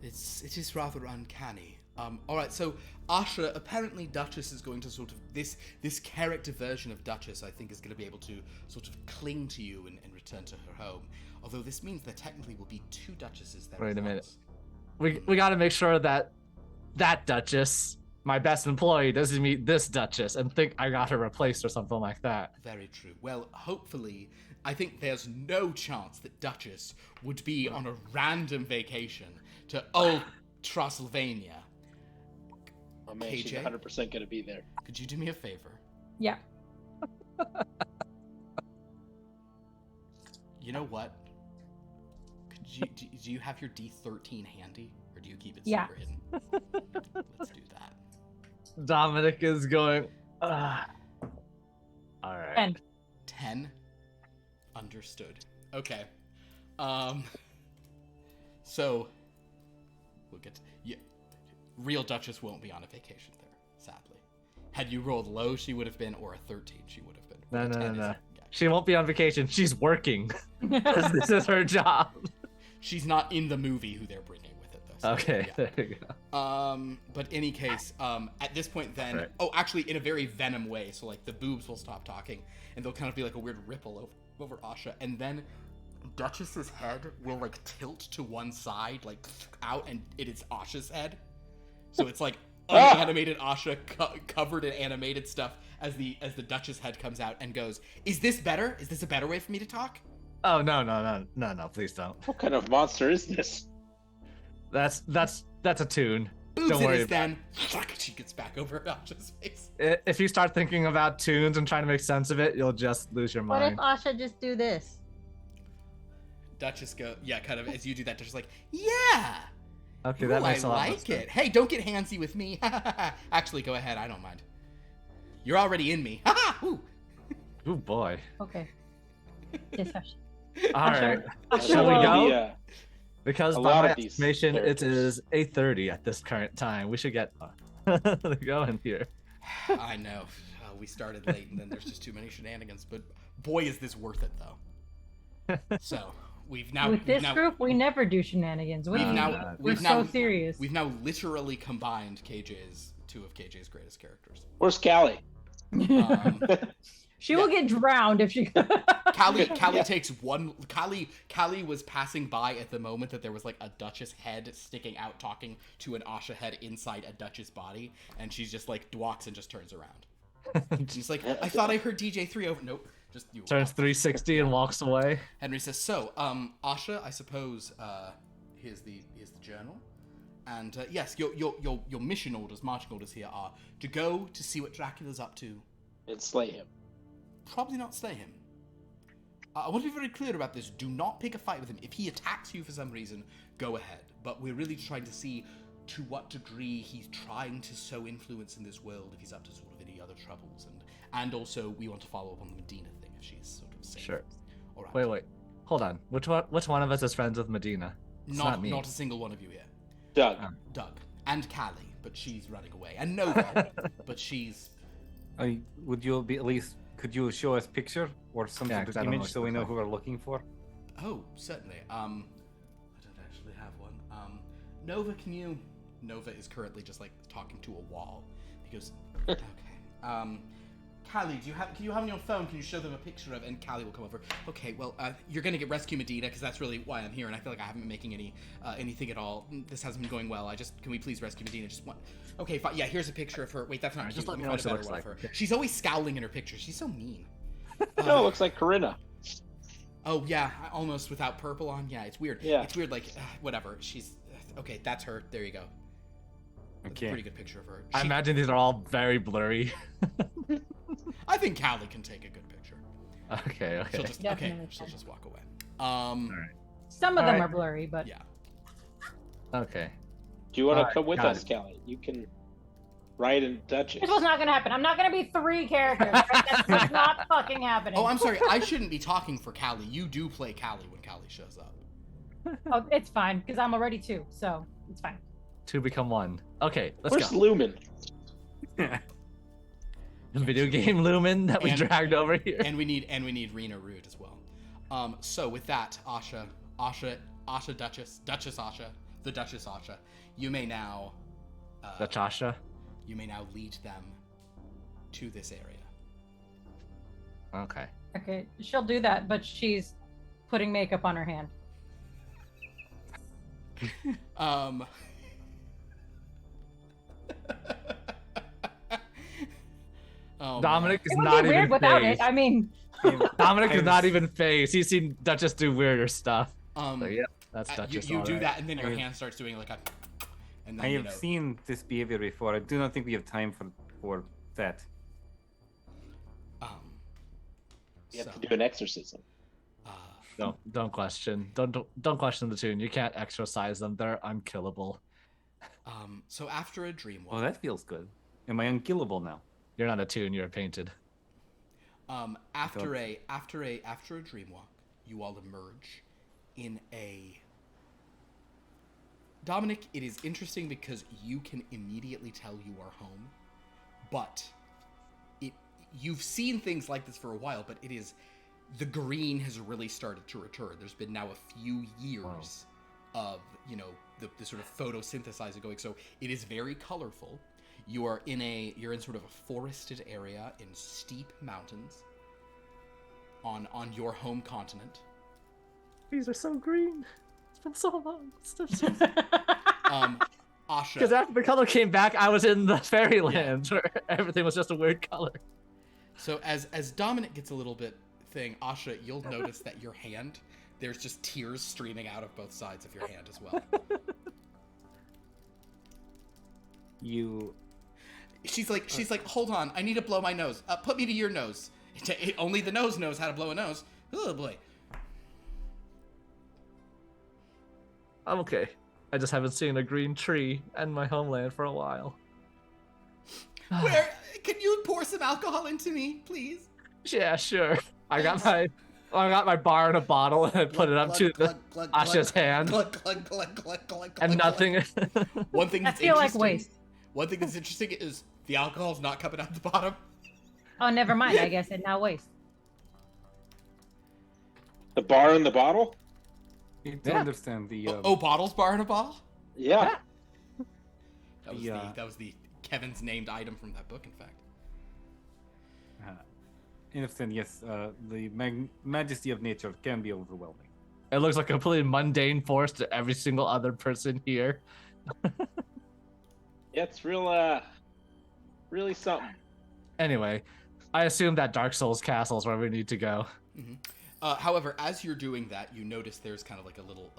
It is rather uncanny. All right, so Asha, apparently Duchess is going to sort of this character version of Duchess, I think, is going to be able to sort of cling to you and return to her home. Although this means there technically will be two Duchesses there. Wait a minute. We got to make sure that Duchess, my best employee, doesn't meet this Duchess and think I got her replaced or something like that. Very true. Well, hopefully, I think there's no chance that Duchess would be on a random vacation to Transylvania. Oh man, she's KJ? 100% going to be there. Could you do me a favor? Yeah. You know what? Do you have your D13 handy, or do you keep it Yeah. super hidden? Let's do that. Dominic is going, all right. And 10. Understood. Okay. So we'll get to, real Duchess won't be on a vacation there, sadly. Had you rolled low, she would have been, or a 13, she would have been. No, A no, 10 no, is- no. yeah. She won't be on vacation. She's working. This is her job. She's not in the movie who they're bringing with it, though. So, Okay, yeah. there you go. But any case, at this point then, Right. actually in a very Venom way, so the boobs will stop talking, and there'll kind of be a weird ripple over Asha, and then Duchess's head will tilt to one side, out, and it is Asha's head. So it's unanimated Asha covered in animated stuff as the Duchess head comes out and goes, "Is this better? Is this a better way for me to talk?" Oh, no, please don't. What kind of monster is this? That's a tune. Boots Don't it worry is about then. She gets back over Asha's face. If you start thinking about tunes and trying to make sense of it, you'll just lose your What if mind. Asha just do this? Duchess kind of as you do that, Duchess like, yeah. Okay, Ooh, that makes I a lot like of sense. it. Hey, don't get handsy with me. Actually, go ahead. I don't mind. You're already in me. Ooh. Oh boy. Okay. Yes, Asha. All right. Asha Shall we will- go? Yeah. Because A by lot my of these estimation, it characters. is 8:30 at this current time. We should get going here. I know. We started late, and then there's just too many shenanigans. But boy, is this worth it, though. So we've now With this we've now, group, we never do shenanigans. we've We're now so serious. We've now literally combined two of KJ's greatest characters. Where's Callie? Um, She will get drowned if she. Callie Yeah. takes one. Callie was passing by at the moment that there was like a Duchess head sticking out, talking to an Asha head inside a Duchess body, and she's just like walks and just turns around. She's like, I thought I heard DJ3 over. Nope, just you. Turns 360 and walks away. Henry says, so, Asha, I suppose, here's the journal. And, yes, your mission orders, marching orders here are to go to see what Dracula's up to. And slay him. Probably not slay him. I want to be very clear about this. Do not pick a fight with him. If he attacks you for some reason, go ahead. But we're really trying to see to what degree he's trying to sow influence in this world, if he's up to sort of any other troubles. And also, we want to follow up on the Medina thing, if she's sort of safe. Sure. All right. Wait. Hold on. Which one of us is friends with Medina? It's not me. Not a single one of you here. Doug. Doug. And Callie, but she's running away. And Nova, but she's... Would you be at least? Could you show us picture or some Yeah, sort 'cause of I don't know image what so to we know look who we're looking for? Oh, certainly. I don't actually have one. Nova, Nova is currently just like talking to a wall. He goes, okay. Callie, can you have on your phone? Can you show them a picture of? And Callie will come over. Okay, well, you're gonna get Rescue Medina because that's really why I'm here, and I feel like I haven't been making anything at all. This hasn't been going well. Can we please rescue Medina? Just one. Okay, fine. Yeah, here's a picture of her. Wait, that's not Alright, cute. just let me know find what a she better looks one of like. her. She's always scowling in her pictures. She's so mean. No, it looks like Corinna. Oh yeah, almost without purple on. Yeah, it's weird. Yeah. It's weird. Like whatever. She's okay. That's her. There you go. That's a Okay. pretty good picture of her. I imagine these are all very blurry. I think Callie can take a good picture. Okay. She'll just Definitely She'll can. just walk away. Alright. Some of them Alright. are blurry, but Yeah. Okay. Do you want to Alright, come with got us, Callie? You can ride in Duchess. this was not gonna happen. I'm not gonna be 3 characters. Right? That's not fucking happening. Oh, I'm sorry. I shouldn't be talking for Callie. You do play Callie when Callie shows up. Oh, it's fine because I'm already 2, so it's fine. 2 become 1. Okay, let's Where's go. Lumen? The video game Lumen that we And- dragged over here. And we need Rena Rude as well. So with that, Asha, Duchess Asha, the Duchess Asha, you may now Natasha. you may now lead them to this area. Okay. Okay, she'll do that, but she's putting makeup on her hand. Oh, Dominic It is would not be weird even without phased. it. I mean, Dominic is not I've- even phased. He's seen Duchess do weirder stuff. man. So, yep, that's Duchess. you do alright. that, and then your I- hand starts doing like a, and I then have seen this behavior before. I do not think we have time for that. um, You have so, to do an exorcism. Don't question. Don't question the tune. You can't exorcise them. They're unkillable. so after a dream Well, walk, that feels good. Am I unkillable now? You're not a tune. You're painted. after a dream walk, you all emerge in a. Dominic, it is interesting because you can immediately tell you are home, but you've seen things like this for a while, but it is the green has really started to return. There's been now a few years of the sort of photosynthesizer going, so it is very colorful. You're in sort of a forested area in steep mountains on your home continent. These are so green. It's been so long. Asha, Because after the color came back, I was in the fairyland where everything was just a weird color. so as Dominic gets a little bit thing, Asha, you'll notice that your hand, there's just tears streaming out of both sides of your hand as well. She's like, hold on, I need to blow my nose. Put me to your nose. Only the nose knows how to blow a nose. Oh boy. I'm okay. I just haven't seen a green tree in my homeland for a while. Where? Can you pour some alcohol into me, please? Yeah, sure. I got my bar in a bottle and I put it up to Asha's hand. And nothing. One thing I that's feel like interesting. waste. One thing that's interesting is the alcohol's not coming out the bottom. Oh, never mind. I guess it now waste. The bar in the bottle? You need to Yeah. understand the. Bottles bar in a bottle? Yeah. That was the Kevin's named item from that book, in fact. You understand? Yes. The majesty of nature can be overwhelming. It looks like a completely mundane forest to every single other person here. Yeah, it's really something. Anyway, I assume that Dark Souls castle is where we need to go. Mm-hmm. However, as you're doing that, you notice there's kind of like a little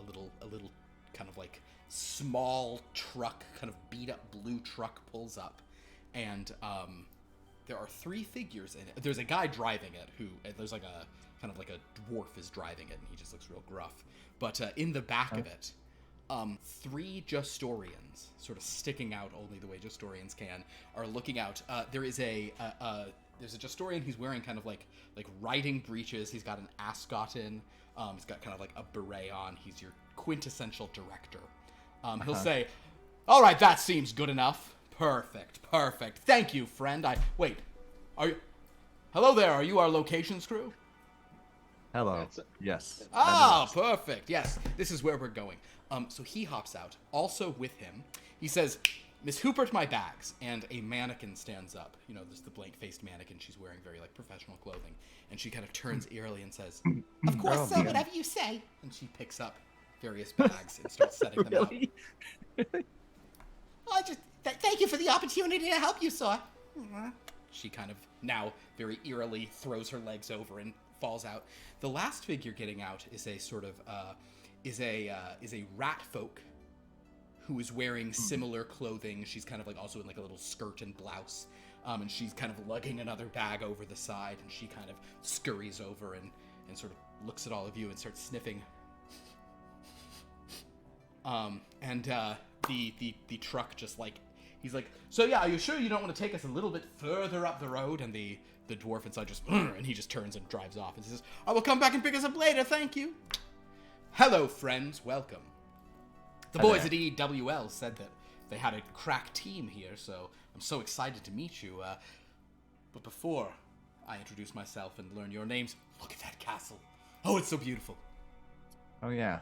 kind of like small truck, kind of beat up blue truck pulls up, and there are 3 figures in it. There's a guy driving it there's like a kind of like a dwarf is driving it, and he just looks real gruff. But in the back of it, 3 Justorians, sort of sticking out only the way Justorians can, are looking out. There's a Justorian. He's wearing kind of like riding breeches. He's got an ascot in. He's got kind of like a beret on. He's your quintessential director. He'll say, "All right, that seems good enough. Perfect. Thank you, friend. Hello there. Are you our locations crew?" Hello. Yes. Perfect. Yes, this is where we're going. So he hops out. Also with him, he says, "Miss Hoopert, my bags." And a mannequin stands up. You know, there's the blank-faced mannequin. She's wearing very, like, professional clothing. And she kind of turns eerily and says, "Of course, sir, whatever you say." And she picks up various bags and starts setting them out. Thank you for the opportunity to help you, sir. She kind of now very eerily throws her legs over and falls out. The last figure getting out is a sort of is a rat folk who is wearing similar clothing. She's kind of like also in like a little skirt and blouse, and she's kind of lugging another bag over the side, and she kind of scurries over and sort of looks at all of you and starts sniffing. The truck just like, he's like, "So yeah, are you sure you don't want to take us a little bit further up the road?" And the dwarf inside just, and he just turns and drives off and says, "I will come back and pick us up later, thank you." Hello, friends, welcome. The boys at EWL said that they had a crack team here, so I'm so excited to meet you. But before I introduce myself and learn your names, look at that castle. Oh, it's so beautiful. Oh yeah.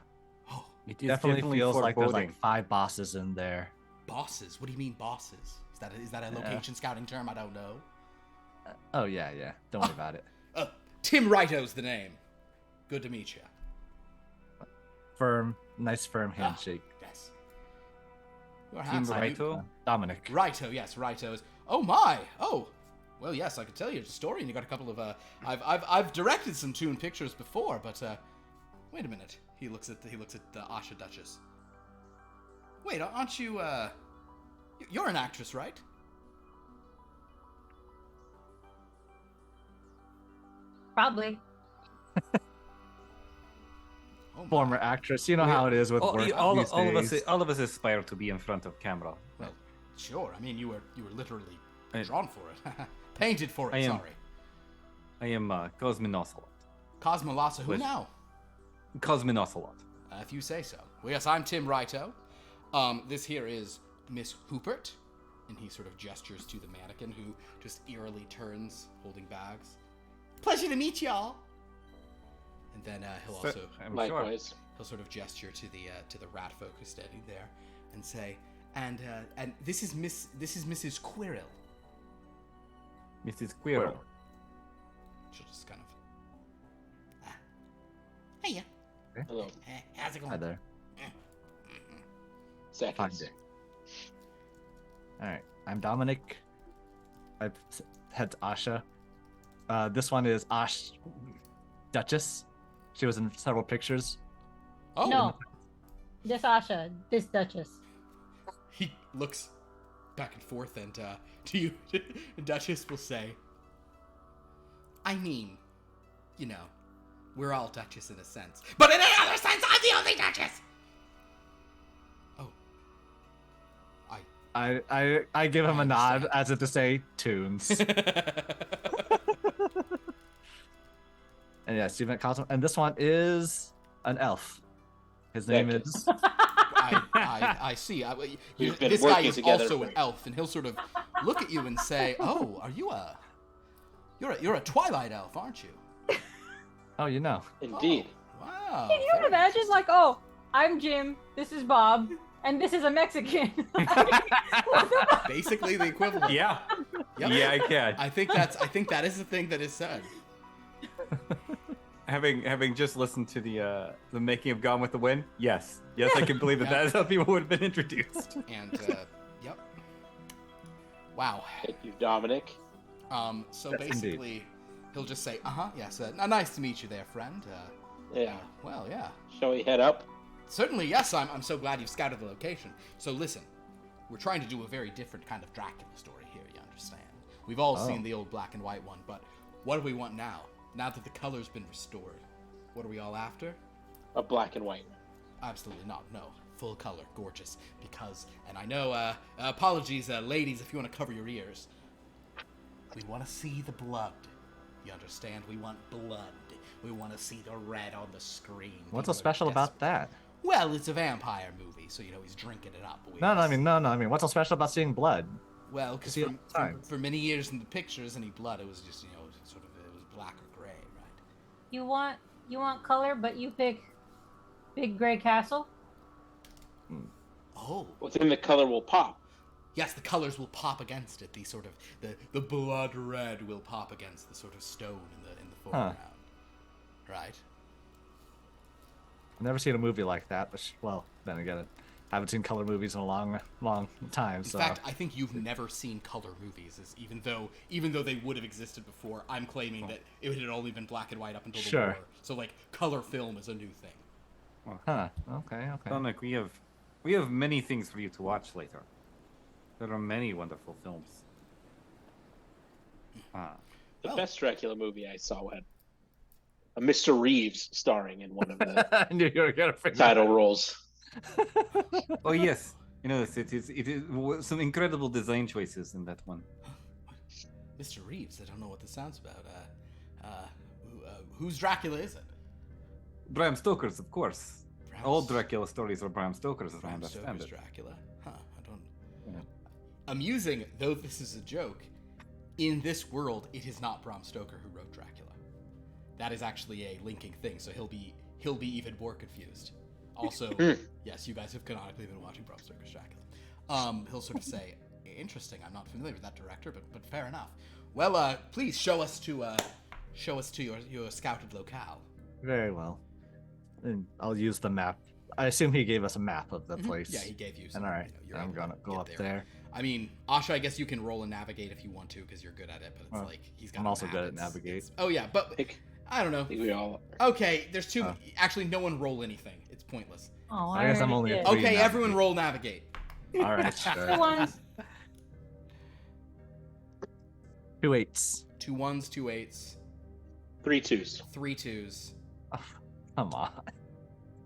Oh, It is Definitely feels like there's foreboding. like 5 bosses in there. bosses? What do you mean bosses? Is that a location scouting term? I don't know. Oh yeah. Don't worry about it. Tim Righto's the name. Good to meet you. Nice firm handshake. Yes. You're Tim handsome. Righto? Dominic. Righto, yes, Righto's. Oh my! Oh, well, yes, I could tell you're a historian. You got a couple of I've directed some Toon pictures before, but wait a minute. He looks at the Asha Duchess. Wait, aren't you you're an actress, right? Probably. Oh my. Former actress. You know how it is with work all these days. of us aspire to be in front of camera. Well, sure. I mean, you were literally I- drawn for it, painted for it. I am- Sorry, I am Cosminocelot. Cosmolasa. Who With- now? Cosminocelot. If you say so. Well, yes, I'm Tim Righto. This here is Miss Hoopert, and he sort of gestures to the mannequin, who just eerily turns, holding bags. Pleasure to meet y'all. And then he'll also I'm sure. Likewise. he'll sort of gesture to the rat folk who's standing there, and say, and this is Mrs. Quirrell. Mrs. Quirrell. She'll just kind of. Hiya. Hello. How's it going? Hi there. Seconds. Fine day. All right. I'm Dominic. I've head to Asha. This one is Ash Duchess. She was in several pictures. Oh, No. This Asha, this Duchess. He looks back and forth, and to you, Duchess will say, I mean, you know, we're all Duchess in a sense. But in another sense, I'm the only Duchess! Oh. I give him I a nod understand. as if to say tunes. And yeah, Stephen Cosmo. And this one is an elf. His name Zekas. is. I see. We've been This guy working is together also for- an elf, and he'll sort of look at you and say, "Oh, are you a? You're a Twilight elf, aren't you?" Oh, you know. Indeed. Oh, wow. Can you very imagine, interesting. like, oh, I'm Jim, this is Bob, and this is a Mexican? Basically the equivalent. Yeah. Yep. Yeah, I can. I think that is the thing that is said. Having just listened to the making of Gone with the Wind, yes, I can believe that that is how people would have been introduced. And yep. Wow. Thank you, Dominic. So Yes, basically, he'll just say, yes, nice to meet you there, friend. Yeah. Well, yeah. Shall we head up? Certainly, yes, I'm so glad you've scouted the location. So listen, we're trying to do a very different kind of Dracula story here, you understand? We've all seen the old black and white one, but what do we want now? Now that the color's been restored, what are we all after? A black and white. Absolutely not, no. Full color, gorgeous. Because, and I know, apologies, ladies, if you want to cover your ears. We want to see the blood. You understand? We want blood. We want to see the red on the screen. What's People so are special about desperate. that? Well, it's a vampire movie, so, he's drinking it up. No, I mean, what's so special about seeing blood? Well, because See it all the time. for many years in the pictures, any blood, it was just, sort of, it was black or gray, right? You want color, but you pick Big Gray Castle? Oh. Well, then the color will pop. Yes, the colors will pop against it. The sort of the blood red will pop against the sort of stone in the foreground. Right? I've never seen a movie like that, which, well, then again, I haven't seen color movies in a long, long time. In So fact, I think you've never seen color movies, even though they would have existed before. I'm claiming that it had only been black and white up until the Sure. war. So like color film is a new thing. Okay. Dominic, we have many things for you to watch later. There are many wonderful films. The Oh. best Dracula movie I saw had a Mr. Reeves starring in one of the I knew you were gonna figure title roles. Oh yes, it is some incredible design choices in that one. Mr. Reeves, I don't know what this sounds about. Whose Dracula is it? Bram Stoker's, of course. Bram All S- Dracula stories are Bram Stoker's, as I Bram understand Stoker's it. Dracula. Huh, I don't... Yeah. Amusing, though this is a joke, in this world, it is not Bram Stoker who wrote Dracula. That is actually a linking thing, so he'll be even more confused. Also, yes, you guys have canonically been watching Bram Stoker's Dracula. He'll sort of say, interesting, I'm not familiar with that director, but fair enough. Well, please show us to your scouted locale. Very well. And I'll use the map. I assume he gave us a map of the place. Yeah, he gave you some. And all right, you're I'm able to gonna go get up there. I mean, Asha, I guess you can roll and navigate if you want to, because you're good at it. But it's Well, like he's got. I'm a also map. good at It's- navigate. it's- Oh yeah, but think, I don't know. I think we all Okay, there's two. Oh. Actually, no one roll anything. It's pointless. Oh, I guess I'm already only a did. three. Okay, navigate. everyone roll navigate. All right, Two sure. ones. 2 8s. 2 1s, 2 8s, 3 2s. 3 2s, Come on.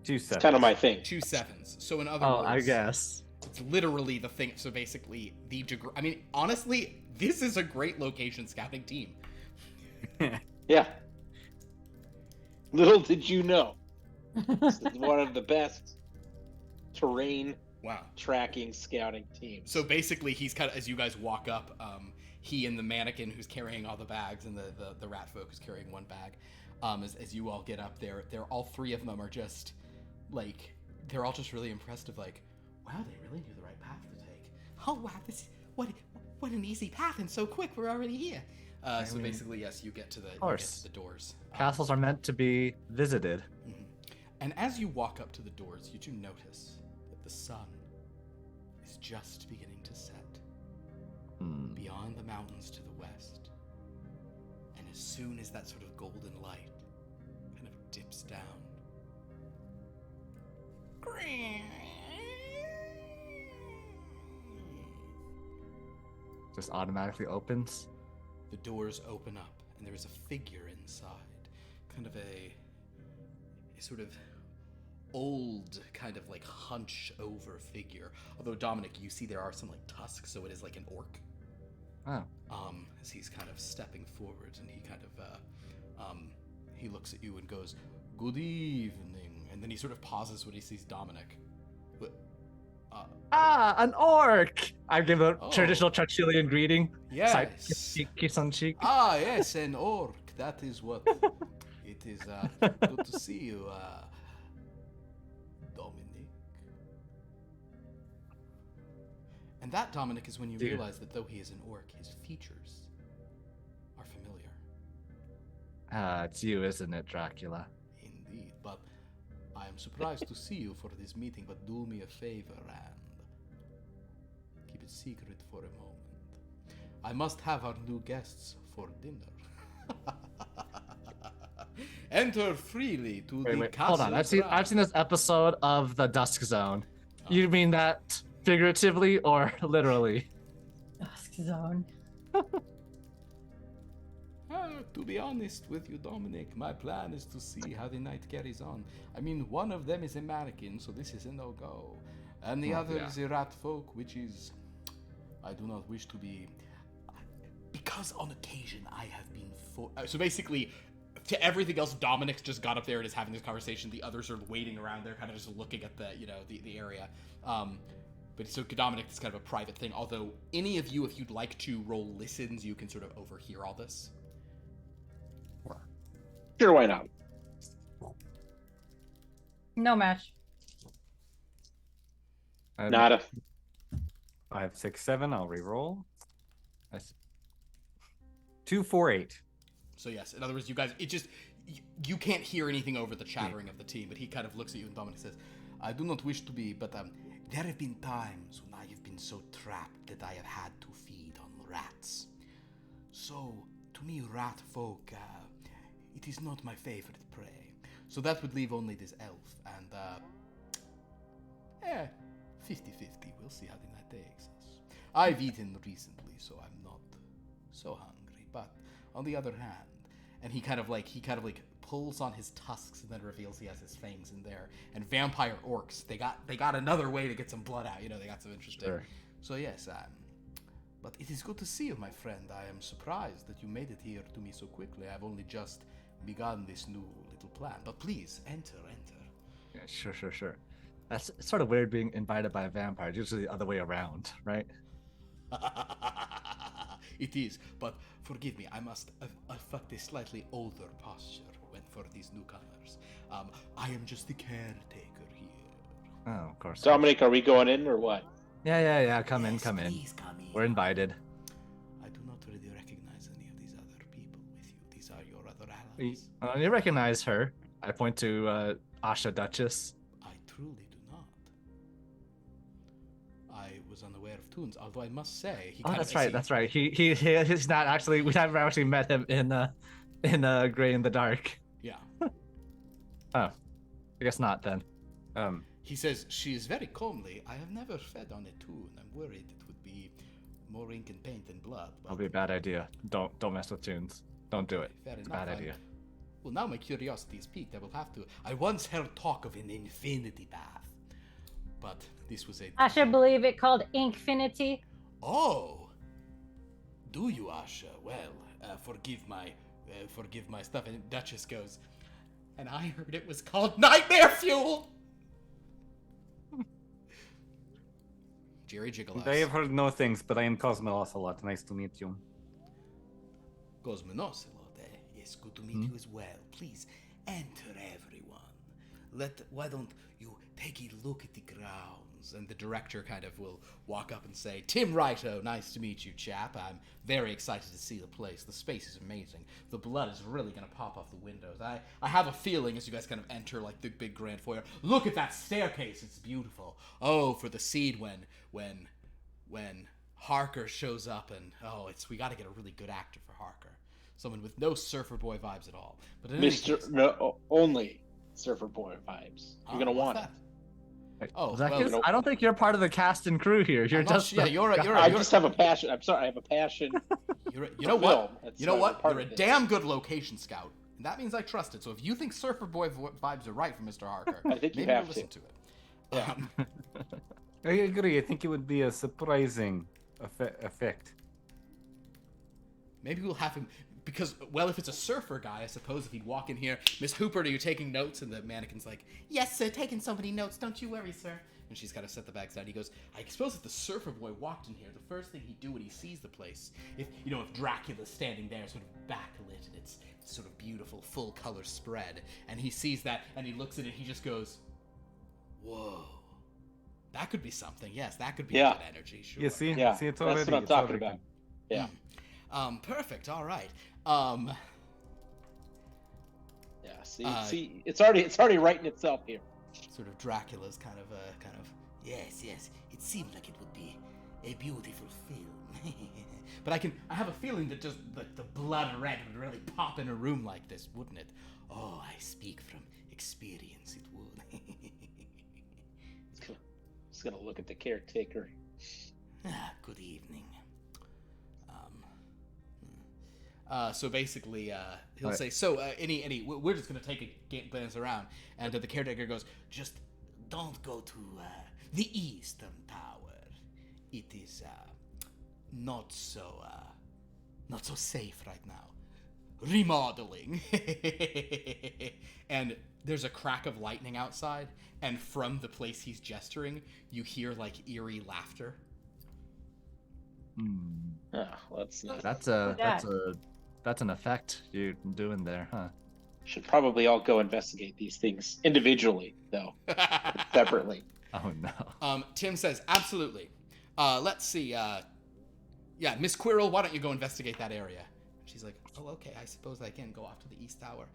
2 It's sets. kind of my thing. 2 7s. So in other Oh, words, I guess. it's literally the thing. So basically, the degree. I mean, honestly, this is a great location scouting team. Yeah. Little did you know, this is one of the best terrain Wow. tracking scouting teams. So basically, he's kind of, as you guys walk up, he and the mannequin who's carrying all the bags, and the rat folk who's carrying one bag, as you all get up there, they're all three of them are just like, they're all just really impressed of like, wow, they really knew the right path to take. Oh wow, this what an easy path and so quick, we're already here. So mean, basically, yes, you get to the course. doors. Castles are meant to be visited. Mhm. And as you walk up to the doors, you do notice that the sun is just beginning to set beyond the mountains to the west. And as soon as that sort of golden light kind of dips down, just automatically opens. The doors open up, and there is a figure inside. Kind of a sort of old, kind of like hunch over figure. Although, Dominic, you see there are some like tusks, so it is like an orc. Oh. As he's kind of stepping forward, and he kind of, he looks at you and goes, "Good evening," and then he sort of pauses when he sees Dominic. An orc! I give a Oh. traditional Churchillian greeting. Yes. Kiss on cheek. Yes, an orc. That is what it is. Good to see you, Dominic. And that, Dominic, is when you Dude. realize that though he is an orc, his features are familiar. It's you, isn't it, Dracula? Indeed, but I am surprised to see you for this meeting, but do me a favor and keep it secret for a moment. I must have our new guests for dinner. Enter freely to the Wait, castle. hold on. I've seen this episode of the Dusk Zone. You mean that figuratively or literally? Dusk Zone. To be honest with you, Dominic, my plan is to see how the night carries on. I mean, one of them is American, so this is a no-go. And the other is a rat folk, which is... I do not wish to be... Because on occasion I have been... So basically, to everything else, Dominic's just got up there and is having this conversation. The others are waiting around there, kind of just looking at the, the area. But so Dominic is kind of a private thing, although any of you, if you'd like to roll listens, you can sort of overhear all this. Sure, why not? No match. Nada. 5, 6, 7. I'll re-roll. 2, 4, 8. So yes, in other words, you guys, it just, you can't hear anything over the chattering of the team, but he kind of looks at you and Dominic says, I do not wish to be, but there have been times when I have been so trapped that I have had to feed on rats. So, to me, rat folk, it is not my favorite prey. So that would leave only this elf, and, 50-50, we'll see how the night takes us. I've eaten recently, so I'm not so hungry, but on the other hand, and he kind of like pulls on his tusks and then reveals he has his fangs in there. And vampire orcs, they got another way to get some blood out, they got some interesting. Sure. So yes, but it is good to see you, my friend. I am surprised that you made it here to me so quickly. I've only just begun this new little plan. But please, enter. Yeah, sure. That's sort of weird being invited by a vampire. It's usually the other way around, right? It is, but forgive me, I must affect a slightly older posture for these newcomers. I am just the caretaker here. Oh, of course. Dominic, are we going in or what? Yeah. Come in. Please come in. We're invited. I do not really recognize any of these other people with you. These are your other allies. You recognize her. I point to Asha Duchess. I truly do not. I was unaware of Toons, although I must say he. That's right. He's not actually. We haven't actually met him in Grey in the Dark. Yeah. Oh, I guess not then. He says she is very comely. I have never fed on a Toon. I'm worried it would be more ink and paint than blood. But... That'll be a bad idea. Don't mess with tunes. Don't do it. Fair It's a enough. bad idea. Well, now my curiosity is piqued. I will have to. I once heard talk of an infinity bath, but this was a. I should believe it called Inkfinity. Oh, do you, Asha? Well, forgive my stuff. And Duchess goes, and I heard it was called Nightmare Fuel. Jerry Jiggles. I have heard no things, but I am Cosmocelot. Nice to meet you. Cosmonocelot, eh? Yes, good to meet you as well. Please, enter everyone. Why don't you take a look at the grounds? And the director kind of will walk up and say, Tim Righto, nice to meet you, chap. I'm very excited to see the place. The space is amazing. The blood is really going to pop off the windows. I have a feeling as you guys kind of enter like the big grand foyer. Look at that staircase. It's beautiful. Oh, for the seed when Harker shows up and we got to get a really good actor for Harker. Someone with no Surfer Boy vibes at all. But in any case, No, only Surfer Boy vibes. You're gonna what's want that? it. Oh, Zekas, well, I don't think you're part of the cast and crew here. You're I'm not just su- yeah, you're I just have a passion. I'm sorry, I have a passion. you know what? Film. That's You know why what? we're part You're a of this. damn good location scout, and that means I trust it. So if you think Surfer Boy vibes are right from Mr. Harker, I think you maybe have we'll listen to it. Yeah. I agree. I think it would be a surprising effect. Maybe we'll have him because, well, if it's a surfer guy, I suppose if he'd walk in here, Miss Hooper, are you taking notes? And the mannequin's like, yes, sir, taking so many notes. Don't you worry, sir. And she's got to set the bags down. He goes, I suppose if the surfer boy walked in here, the first thing he'd do when he sees the place, if Dracula's standing there, sort of backlit, and it's sort of beautiful, full color spread, and he sees that, and he looks at it, he just goes, whoa. That could be something. Yes, that could be Yeah. good energy. Sure. Yeah, see, Yeah, see, it's that's already. what I'm it's talking already- about. Yeah. Perfect. All right. Yeah. Uh, See, it's already writing itself here. Sort of Dracula's kind of yes. It seemed like it would be a beautiful film. But I have a feeling that just the blood red would really pop in a room like this, wouldn't it? Oh, I speak from experience. It would. Just gonna look at the caretaker. Good evening. So basically, he'll Right. say, so, we're just going to take a glance around. And the caretaker goes, just don't go to the Eastern Tower. It is not so safe right now. Remodeling. And there's a crack of lightning outside, and from the place he's gesturing, you hear, like, eerie laughter. Oh, well, that's not. That's an effect you're doing there, huh? Should probably all go investigate these things individually, though, separately. Oh no. Tim says, absolutely. Let's see. Yeah, Miss Quirrell, why don't you go investigate that area? She's like, oh, okay, I suppose I can go off to the East Tower.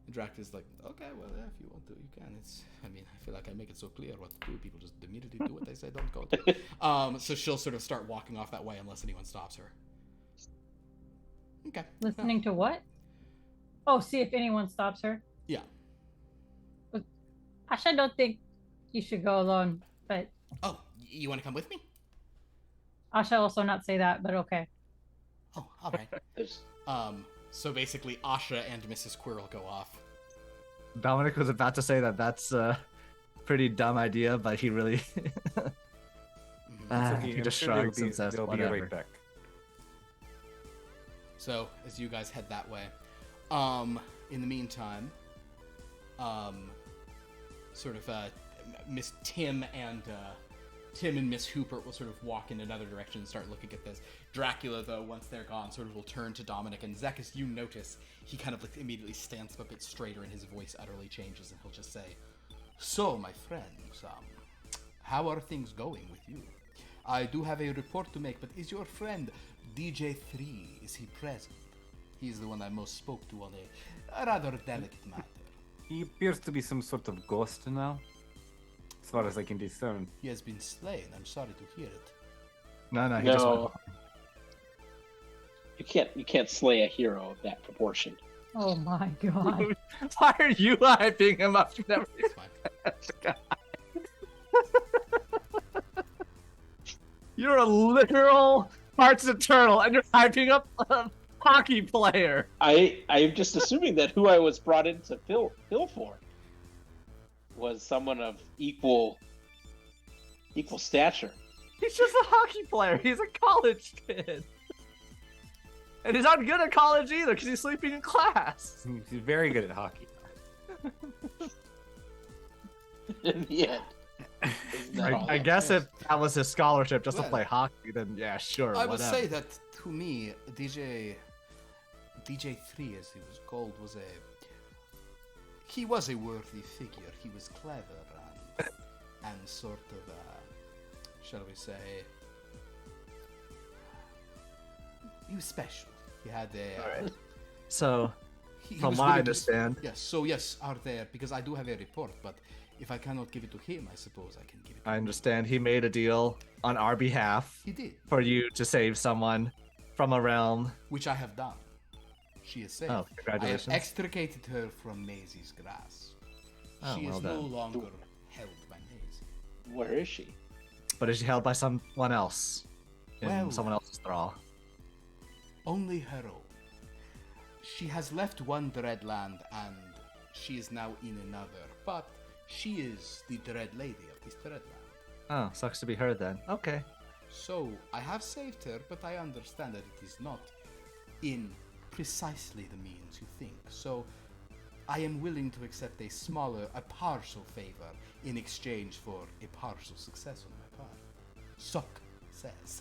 And Dracula's like, okay, well, yeah, if you want to, you can. I feel like I make it so clear what to do. People just immediately do what they say, don't go to. So she'll sort of start walking off that way unless anyone stops her. Okay. Listening to what? Oh, see if anyone stops her. Yeah. Asha, don't think you should go alone, but Oh, you want to come with me? Asha also not say that, but okay. Oh, all right. There's- So basically, Asha and Mrs. Quirrell go off. Dominic was about to say that that's a pretty dumb idea, but he really Mhm. he I'm just sure they'll shrugs and says they'll be whatever. right back. So as you guys head that way, in the meantime, Miss Tim and Miss Hooper will sort of walk in another direction and start looking at this. Dracula, though, once they're gone, sort of will turn to Dominic, and Zekas, you notice he kind of like immediately stands up a bit straighter and his voice utterly changes, and he'll just say, "So, my friends, how are things going with you? I do have a report to make, but is your friend DJ3, is he present? He's the one I most spoke to on a rather delicate matter. He appears to be some sort of ghost now, as far as I can discern. He has been slain. I'm sorry to hear it." No, he just went. No, you can't slay a hero of that proportion. Oh my god. Why are you hyping him up? You never It's fine. You're a literal Hearts Eternal, and you're hyping up a hockey player. I'm just assuming that who I was brought in to fill for was someone of equal stature. He's just a hockey player. He's a college kid. And he's not good at college either because he's sleeping in class. He's very good at hockey. In the end. Isn't that all I that guess if matters? that was his scholarship just to Well, play hockey, then yeah, sure, I whatever. would say that to me, DJ3, as he was called, he was a worthy figure. He was clever and sort of, shall we say, he was special. He had a. So, He from was what I willing to- understand, Yes, so yes, are there, because I do have a report, but if I cannot give it to him, I suppose I can give it to I him. understand he made a deal on our behalf He did, for you to save someone from a realm. which I have done. She is safe. Oh, I have congratulations. extricated her from Maisie's grasp. Oh, She well is no done. longer held by Maisie. Where is she? But is she held by someone else? In Well- someone else's thrall? Only her own. She has left one Dreadland and she is now in another, but she is the Dread Lady of this Dreadland. Oh, sucks to be her then. Okay. So, I have saved her, but I understand that it is not in precisely the means you think. So, I am willing to accept a partial favor in exchange for a partial success on my part. Success.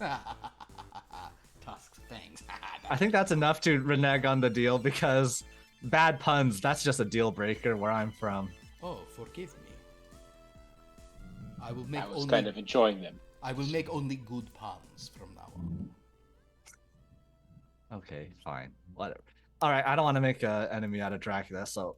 Tusks, fangs. I think that's enough to renege on the deal because bad puns, that's just a deal breaker where I'm from. Oh, forgive me. I will make I was only kind of enjoying them. I will make only good puns from now on. Okay, fine. Whatever. Alright, I don't want to make an enemy out of Dracula, so...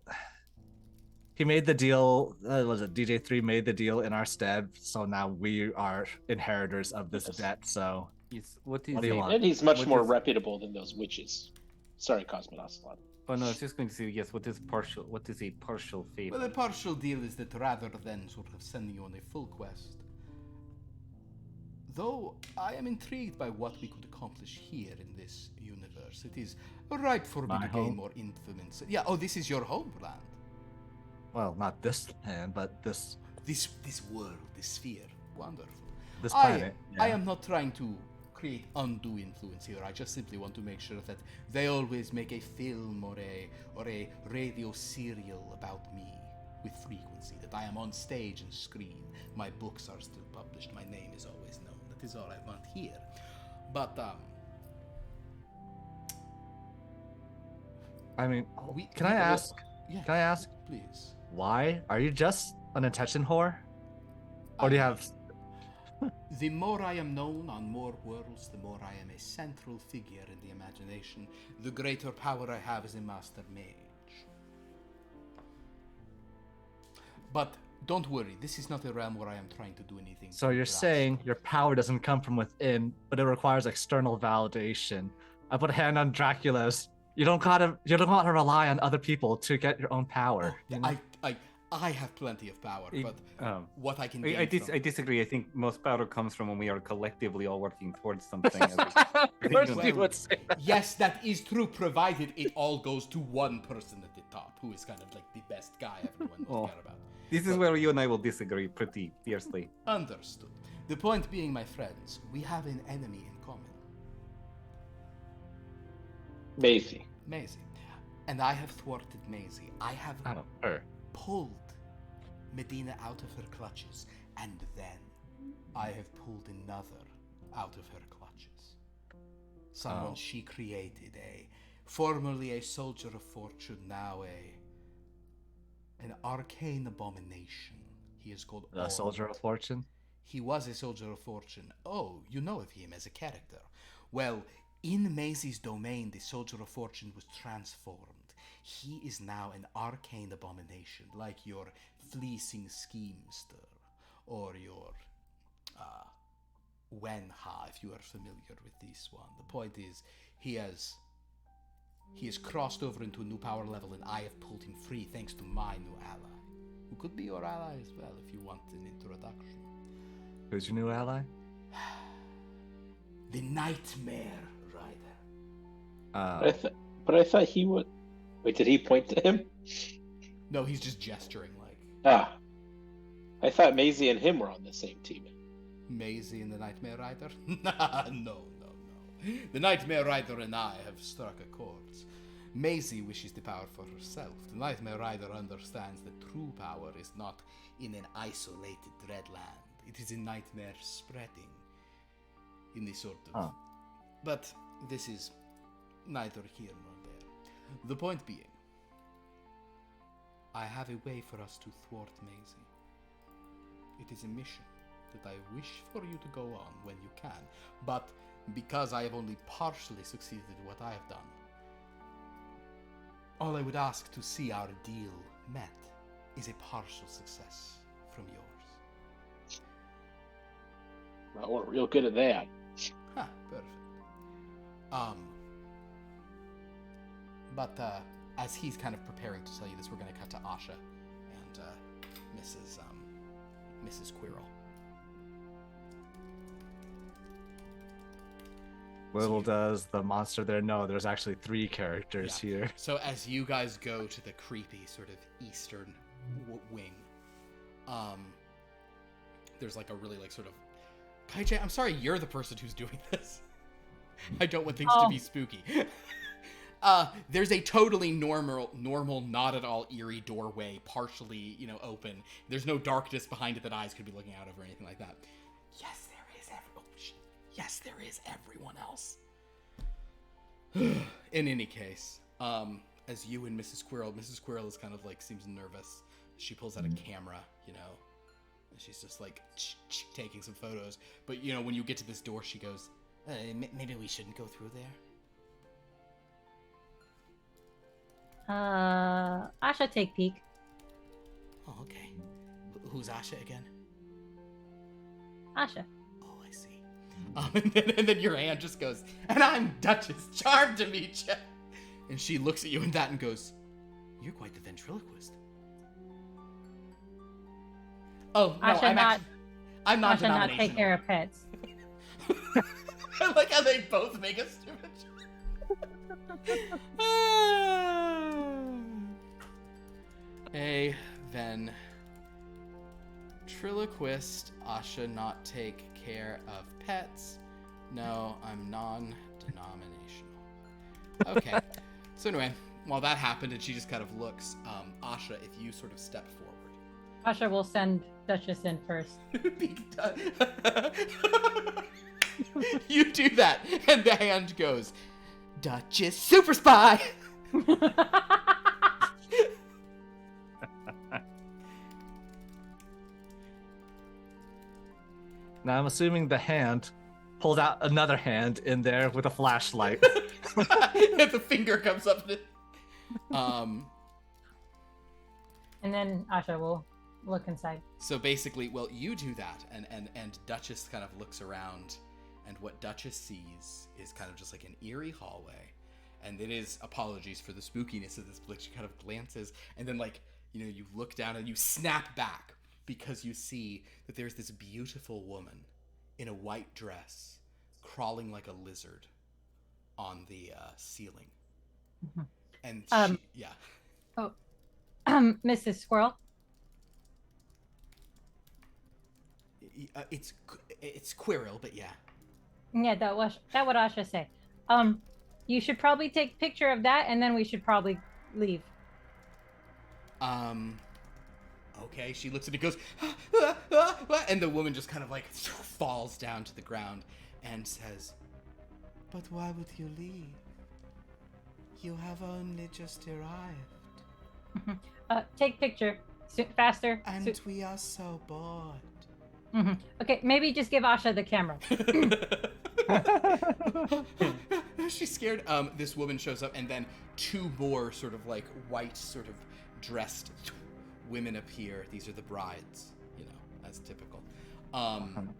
He made the deal, was it DJ3 made the deal in our stead, so now we are inheritors of this Yes. debt, so... What is What do you it? want? And he's much What more is- reputable than those witches. Sorry, Cosmonaut. Oh no, I was just going to say yes. What is partial? What is a partial favor? Well, a partial deal is that rather than sort of sending you on a full quest, though I am intrigued by what we could accomplish here in this universe, it is ripe for me My to gain home. more influence. Yeah, oh, this is your homeland. Well, not this land, but this This world, this sphere. Wonderful. planet. I am not trying to create undue influence here. I just simply want to make sure that they always make a film or a radio serial about me with frequency. That I am on stage and screen. My books are still published. My name is always known. That is all I want here. But I mean, we can I ask? Yeah, Can I ask please. why? Are you just an attention whore, or do you have? The more I am known on more worlds, the more I am a central figure in the imagination, the greater power I have as a master mage. But don't worry, this is not a realm where I am trying to do anything. So you're saying your power doesn't come from within, but it requires external validation. I put a hand on Dracula's. You don't gotta rely on other people to get your own power. you know? I have plenty of power, but what I can I gain from... disagree. I think most power comes from when we are collectively all working towards something. as a- Of course Well, you would say that. Yes, that is true, provided it all goes to one person at the top, who is kind of like the best guy everyone will Oh. care about. This is where you and I will disagree pretty fiercely. Understood. The point being, my friends, we have an enemy in common. Maisie. Maisie. And I have thwarted Maisie. I have I don't. Her. pulled Medina out of her clutches, and then I have pulled another out of her clutches. Someone Oh. she created, formerly a soldier of fortune, now an arcane abomination. He is called The Soldier of Fortune. He was a soldier of fortune. Oh, you know of him as a character. Well, in Maisie's domain, the soldier of fortune was transformed. He is now an arcane abomination, like your fleecing schemester, or your Wenha, if you are familiar with this one. The point is, he has crossed over into a new power level, and I have pulled him free thanks to my new ally, who could be your ally as well if you want an introduction. Who's your new ally? The Nightmare Rider. But I thought he would. Wait, did he point to him? No, he's just gesturing like Ah, I thought Maisie and him were on the same team. Maisie and the Nightmare Rider. No. The Nightmare Rider and I have struck accords. Maisie wishes the power for herself. The Nightmare Rider understands that true power is not in an isolated dreadland. It is in nightmare spreading. In the sort of... Oh. But this is neither here nor there. The point being, I have a way for us to thwart Maisie. It is a mission that I wish for you to go on when you can, but because I have only partially succeeded in what I have done, all I would ask to see our deal met is a partial success from yours. Well, we're real good at that. Ha, perfect. But as he's kind of preparing to tell you this, we're going to cut to Asha and Mrs. Quirrell. Little does the monster there know there's actually 3 characters here. So as you guys go to the creepy sort of eastern wing, there's like a really like sort of... Kai-chan, I'm sorry you're the person who's doing this. I don't want things to be spooky. There's a totally normal, not at all eerie doorway, partially, open. There's no darkness behind it that eyes could be looking out of or anything like that. Yes, there is. Yes, there is everyone else. In any case, as you and Mrs. Squirrel is kind of like seems nervous. She pulls out a camera, and she's just like taking some photos. But when you get to this door, she goes, "Maybe we shouldn't go through there." Asha, take peek. Oh, okay. Who's Asha again? Asha. Oh, I see. And then your hand just goes, "And I'm Duchess, charmed to meet you." And she looks at you and that and goes, "You're quite the ventriloquist." Oh, no, Asha I'm not Asha not take care of pets. I like how they both make a stupid joke. A ventriloquist, Asha not take care of pets. No, I'm non-denominational. Okay. So anyway, while that happened and she just kind of looks, Asha, if you sort of step forward. Asha will send Duchess in first. You do that, and the hand goes, "Duchess Super Spy!" Now I'm assuming the hand pulled out another hand in there with a flashlight. And the finger comes up. And then Asha will look inside. So basically, well, you do that, and Duchess kind of looks around, and what Duchess sees is kind of just like an eerie hallway, and it is, apologies for the spookiness of this, but she kind of glances, and then you look down and you snap back because you see that there's this beautiful woman in a white dress crawling like a lizard on the ceiling, and she, yeah. Oh, Mrs. Squirrel. It's Quirrell, but yeah. Yeah, that would Asha say. You should probably take a picture of that, and then we should probably leave. Okay. She looks at it, goes, and the woman just kind of like falls down to the ground and says, "But why would you leave? You have only just arrived." Take picture. Faster. And we are so bored. Mm-hmm. Okay, maybe just give Asha the camera. She's scared. This woman shows up, and then 2 more sort of like white, sort of dressed women appear. These are the brides, as typical. And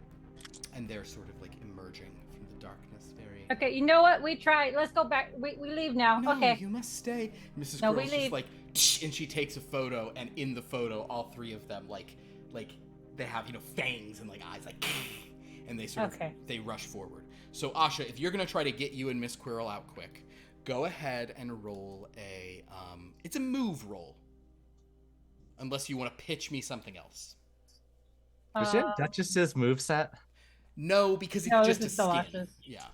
they're sort of like emerging from the darkness. Very. Okay, you know what? We tried. Let's go back. We leave now. No, okay. You must stay. Mrs. No, Squirrel's we just leave. like, and she takes a photo, and in the photo, all 3 of them like they have fangs and like eyes like, and they sort of they rush forward. So Asha, if you're gonna try to get you and Miss Quirrell out quick, go ahead and roll a it's a move roll, unless you want to pitch me something else. Is it Duchess's moveset? No, because it's just a skin. Asha's. Yeah.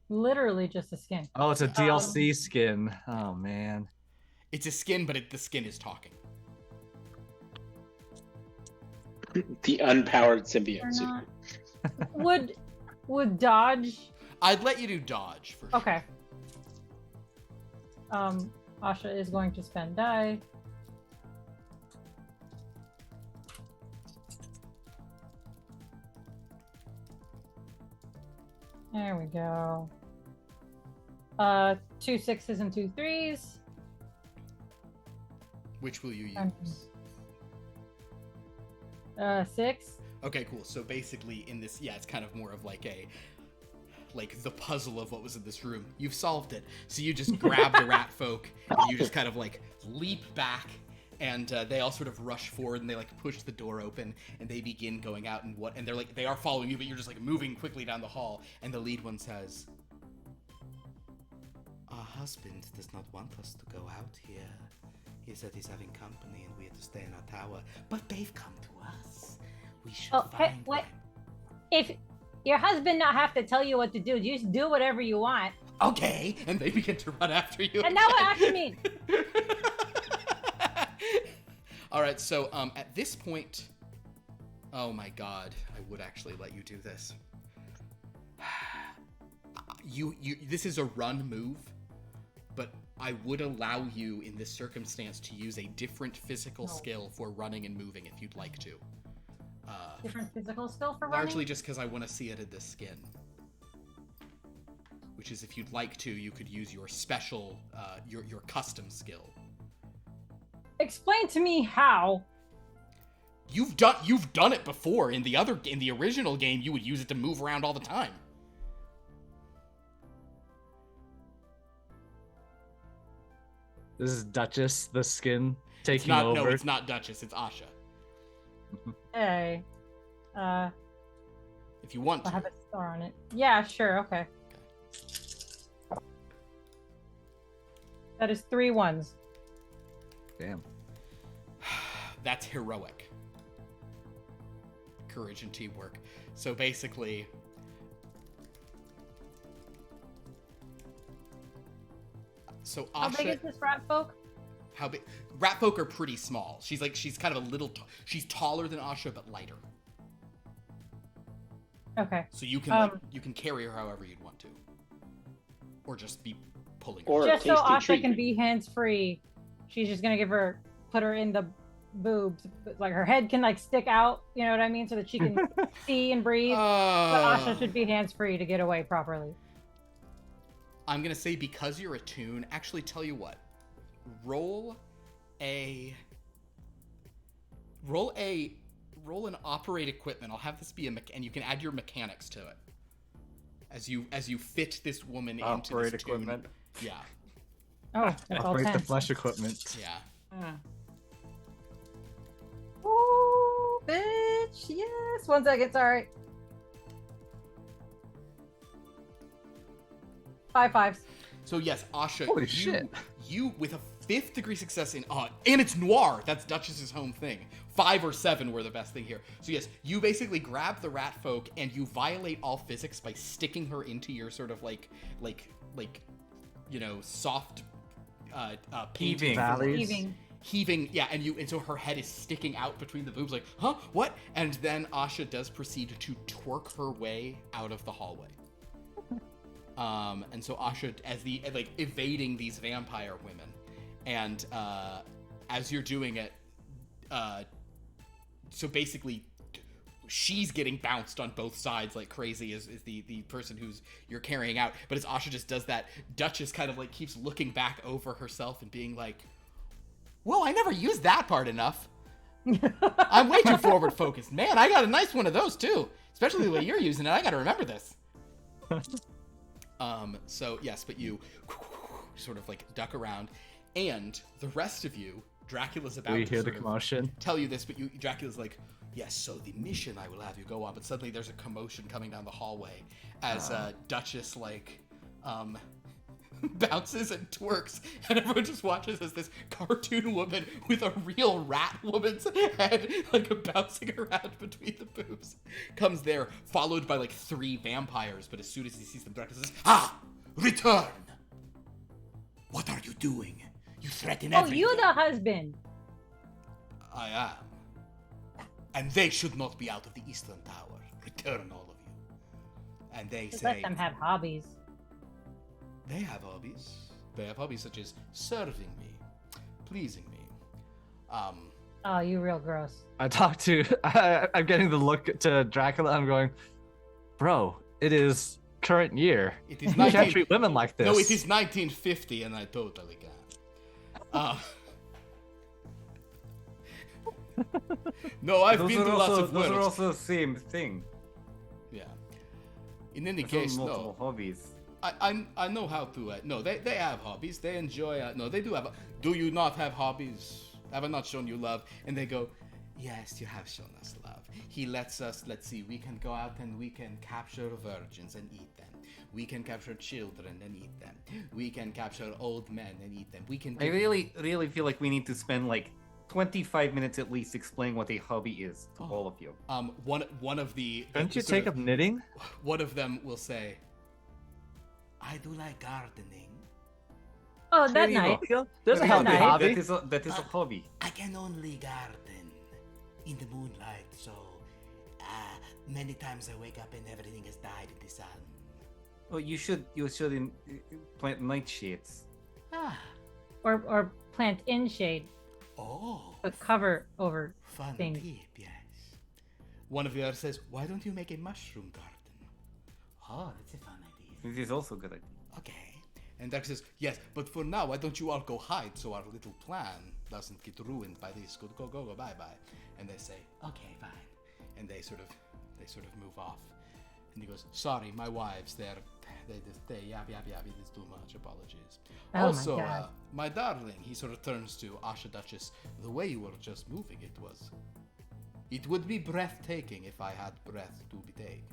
Literally just a skin. Oh, it's a DLC skin. Oh man. It's a skin, but the skin is talking. The unpowered symbiote suit. Would dodge? I'd let you do dodge for sure. Okay. Asha is going to spend die. There we go. 2 6s and 2 3s. Which will you use? 6. Okay, cool. So basically in this, it's kind of more of like the puzzle of what was in this room. You've solved it. So you just grab the rat folk and you just kind of like leap back And they all sort of rush forward and they like push the door open and they begin going out and they're like they are following you, but you're just like moving quickly down the hall. And the lead one says, "Our husband does not want us to go out here. He said he's having company and we have to stay in our tower. But they've come to us. We should find what? them." If your husband not have to tell you what to do, you just do whatever you want. Okay, and they begin to run after you. And now what after me? All right, so at this point, oh my god, I would actually let you do this. You this is a run move, but I would allow you in this circumstance to use a different physical skill for running and moving if you'd like to. Different physical skill for running? Largely just because I want to see it in this skin. Which is, if you'd like to, you could use your special, your custom skill. Explain to me how. You've done it before in the original game. You would use it to move around all the time. This is Duchess, the skin taking It's not, over. no, it's not Duchess. It's Asha. Hey. If you want I'll to. have a star on it. Yeah, sure, okay. That is 3 ones. Damn. That's heroic. Courage and teamwork. So basically, so Asha. How big is this rat folk? How big? Rat folk are pretty small. She's kind of a little. She's taller than Asha, but lighter. Okay. So you can you can carry her however you'd want to, or just be pulling her. Or Just so tasty Asha treat. can be hands-free, she's just gonna put her in the boobs. Like her head can like stick out, you know what I mean? So that she can see and breathe. But Asha should be hands-free to get away properly. I'm gonna say, because you're attuned, actually tell you what. Roll an operate equipment. I'll have this be and you can add your mechanics to it. As you fit this woman into Operate this equipment. tune. Yeah. Oh, that's all Operate the 10. flesh equipment. Yeah. Ooh, bitch, yes. 1 second, sorry. 5 5s. So yes, Asha, Holy shit. You with a 5th degree success in and it's noir. That's Duchess's home thing. 5 or 7 were the best thing here. So yes, you basically grab the rat folk and you violate all physics by sticking her into your sort of like you know, soft painting Heaving. Valleys. heaving, yeah, and so her head is sticking out between the boobs, like, huh, what? And then Asha does proceed to twerk her way out of the hallway. And so Asha, evading these vampire women, and as you're doing it, so basically, she's getting bounced on both sides like crazy is the person who's you're carrying out. But as Asha just does that, Duchess kind of like keeps looking back over herself and being like, whoa, I never used that part enough. I'm way too forward focused. Man, I got a nice one of those too. Especially the way you're using it. I gotta remember this. So yes, but you sort of like duck around, and the rest of you, Dracula's about We to hear the sort of commotion. tell you this, but Dracula's like, yes, so the mission I will have you go on, but suddenly there's a commotion coming down the hallway as Duchess like bounces and twerks, and everyone just watches as this cartoon woman with a real rat woman's head like bouncing around between the boobs comes there, followed by like 3 vampires. But as soon as he sees them, Dracula says, return! What are you doing? You threaten everything. You the husband. I am. And they should not be out of the Eastern Tower. Return, all of you. And they Just say... let them have hobbies. They have hobbies. They have hobbies such as serving me, pleasing me. Oh, you real gross. I talk to. I'm getting the look to Dracula. I'm going, bro. It is current year. It is You can't treat women like this. No, it is 1950, and I totally can. No, I've been to lots of Those are worlds. also the same thing. Yeah. In any There's no case, multiple no. hobbies. I know how to. No, they have hobbies. They enjoy. No, they do have. Do you not have hobbies? Have I not shown you love? And they go, yes, you have shown us love. He lets us, let's see, we can go out and we can capture virgins and eat them. We can capture children and eat them. We can capture old men and eat them. We can... I really feel like we need to spend like 25 minutes at least explaining what a hobby is to all of you. One of the... Don't you take up knitting? One of them will say, I do like gardening. Oh, that's There you nice. go. There's a That's healthy nice. hobby. That is a hobby. I can only garden in the moonlight, so many times I wake up and everything has died in the sun. Well, you should plant nightshades. Or plant in shade, Oh, but cover over fun things. tip, yes. One of the others says, why don't you make a mushroom garden? Oh, that's a fun idea. It is also a good idea. Okay. And Dark says, yes, but for now, why don't you all go hide so our little plan doesn't get ruined by this? Go, bye. And they say, okay, fine. And they sort of move off. And he goes, sorry, my wives, they yab, it is too much, apologies. Oh Also, my God. my darling, he sort of turns to Asha Duchess, the way you were just moving, it would be breathtaking if I had breath to be taken.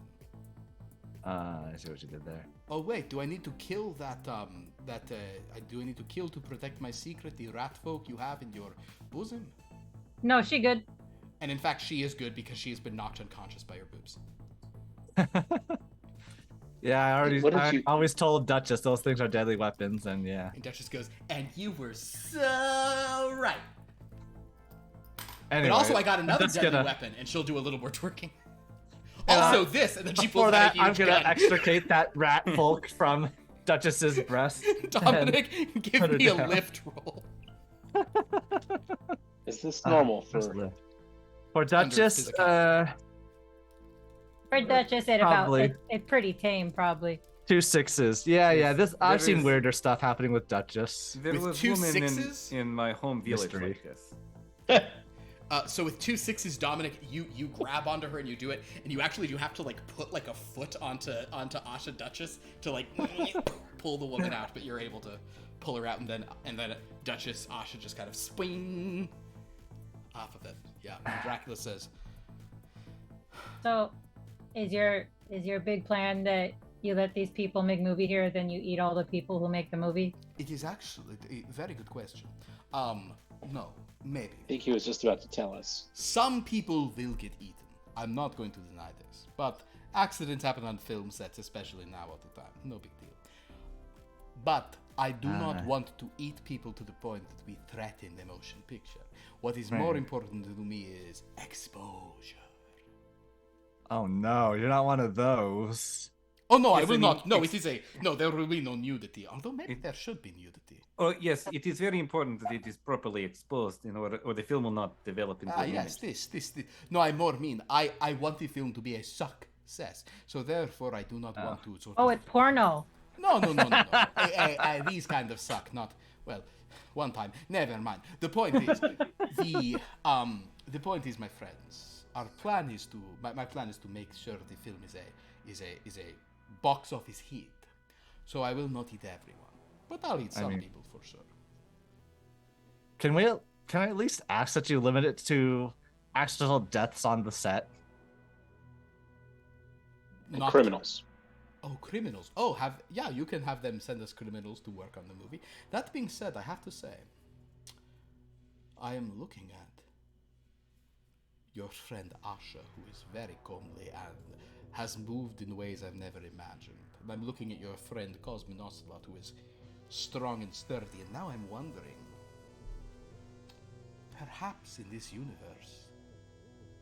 I see what you did there. Oh wait, do I need to kill that? Do I need to kill to protect my secret? The rat folk you have in your bosom? No, she good. And in fact, she is good because she has been knocked unconscious by your boobs. Yeah, What did I you- always told Duchess those things are deadly weapons, and yeah. And Duchess goes, and you were so right. Anyway, But also, I got another just deadly gonna- weapon, and she'll do a little more twerking. Uh, Also, this, and then she Before pulls out that, a I'm huge gonna gun. extricate that rat folk from Duchess's breast. Dominic, give put it me a down. lift roll. Is this normal Just for? lift. For Duchess, physicality. For Duchess, it Probably. about it's pretty tame, probably. 2 6s. Yeah. This I've There seen is- weirder stuff happening with Duchess. There With was 2 women sixes? in my home village Mystery. like this. So with 2 6s, Dominic, you grab onto her and you do it, and you actually do have to like put like a foot onto Asha Duchess to like pull the woman out, but you're able to pull her out, and then Duchess Asha just kind of swing off of it. Yeah. And Dracula says, So, is your big plan that you let these people make movie here, then you eat all the people who make the movie? it is actually a very good question. No, maybe. I think he was just about to tell us. Some people will get eaten. I'm not going to deny this. But accidents happen on film sets, especially now all the time. No big deal. But I do not want to eat people to the point that we threaten the motion picture. What is more important to me is exposure. Oh no, you're not one of those. Oh no, I Yes, will I mean, not. No, it is no. There will be no nudity. Although maybe there should be nudity. Oh yes, it is very important that it is properly exposed in order, or the film will not develop into an Yes, image. this. No, I more mean I want the film to be a success. So therefore, I do not want to sort Oh, of. it's porno. No. These kind of suck. Not well. One time. Never mind. The point is, the point is, my friends. Our plan is to. My plan is to make sure the film is a box office hit. So I will not eat everyone, but I'll eat some mean- people for sure. Can I at least ask that you limit it to accidental deaths on the set? And criminals. Oh, criminals. Oh, you can have them send us criminals to work on the movie. That being said, I have to say, I am looking at your friend Asha, who is very comely and has moved in ways I've never imagined. And I'm looking at your friend Cosmonocelot, who is strong and sturdy, and now I'm wondering, perhaps in this universe,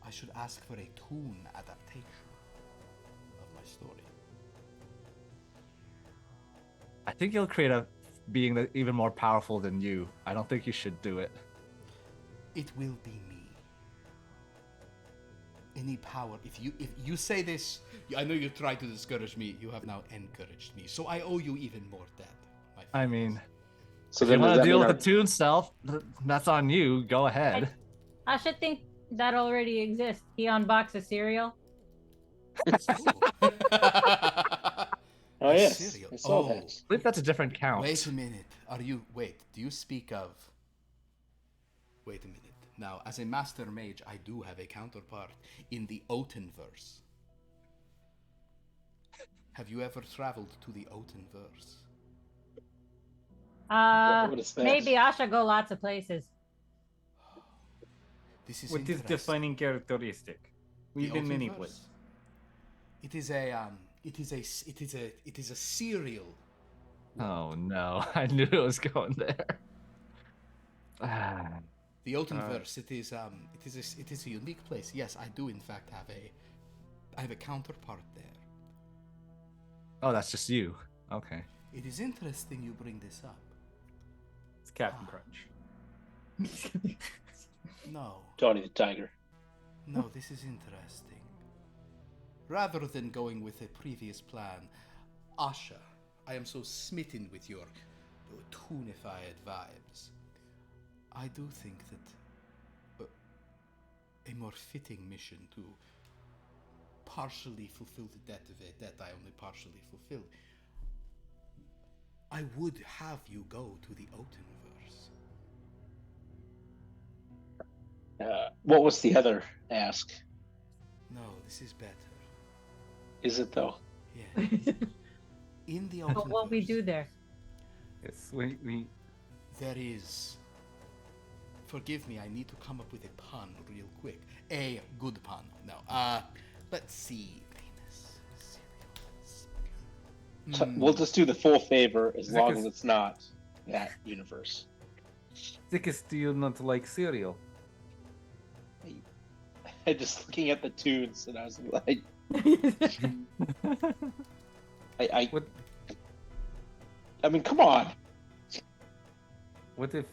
I should ask for a toon adaptation of my story. I think you'll create a being that even more powerful than you. I don't think you should do it. It will be me. Any power. If you say this, I know you tried to discourage me. You have now encouraged me. So I owe you even more debt. My I friends. mean, So if you then does want to that deal mean with our- the toon self, that's on you. Go ahead. I should think that already exists. He unboxed a cereal. Oh yes, Cereal. I saw Oh. that. I believe that's a different count. Wait a minute. Do you speak of Wait a minute. Now, as a master mage, I do have a counterpart in the Otenverse. Have you ever traveled to the Otenverse? What is that? Maybe Asha go lots of places. This is What is interesting. defining characteristic? We've The been many Otenverse. places. It is a serial. Oh no, I knew it was going there. The Otenverse. It is a unique place. Yes, I do in fact have a counterpart there. Oh, that's just you. Okay. It is interesting you bring this up. It's Captain Crunch. No, Tony the Tiger. no, this is interesting. Rather than going with a previous plan, Asha, I am so smitten with your toonified vibes. I do think that a more fitting mission to partially fulfill the debt of a debt I only partially fulfill. I would have you go to the Otenverse. What was the other ask? No, this is better. Is it though? Yeah. In the But what we Otenverse, do there? Yes, we there is. Forgive me, I need to come up with a pun real quick. A good pun. No. Let's see. Famous cereals. So we'll just do the full favor as long Zekas- as it's not that universe. Zekas, do you not like cereal? I just looking at the tunes and I was like, What I mean, come on. what if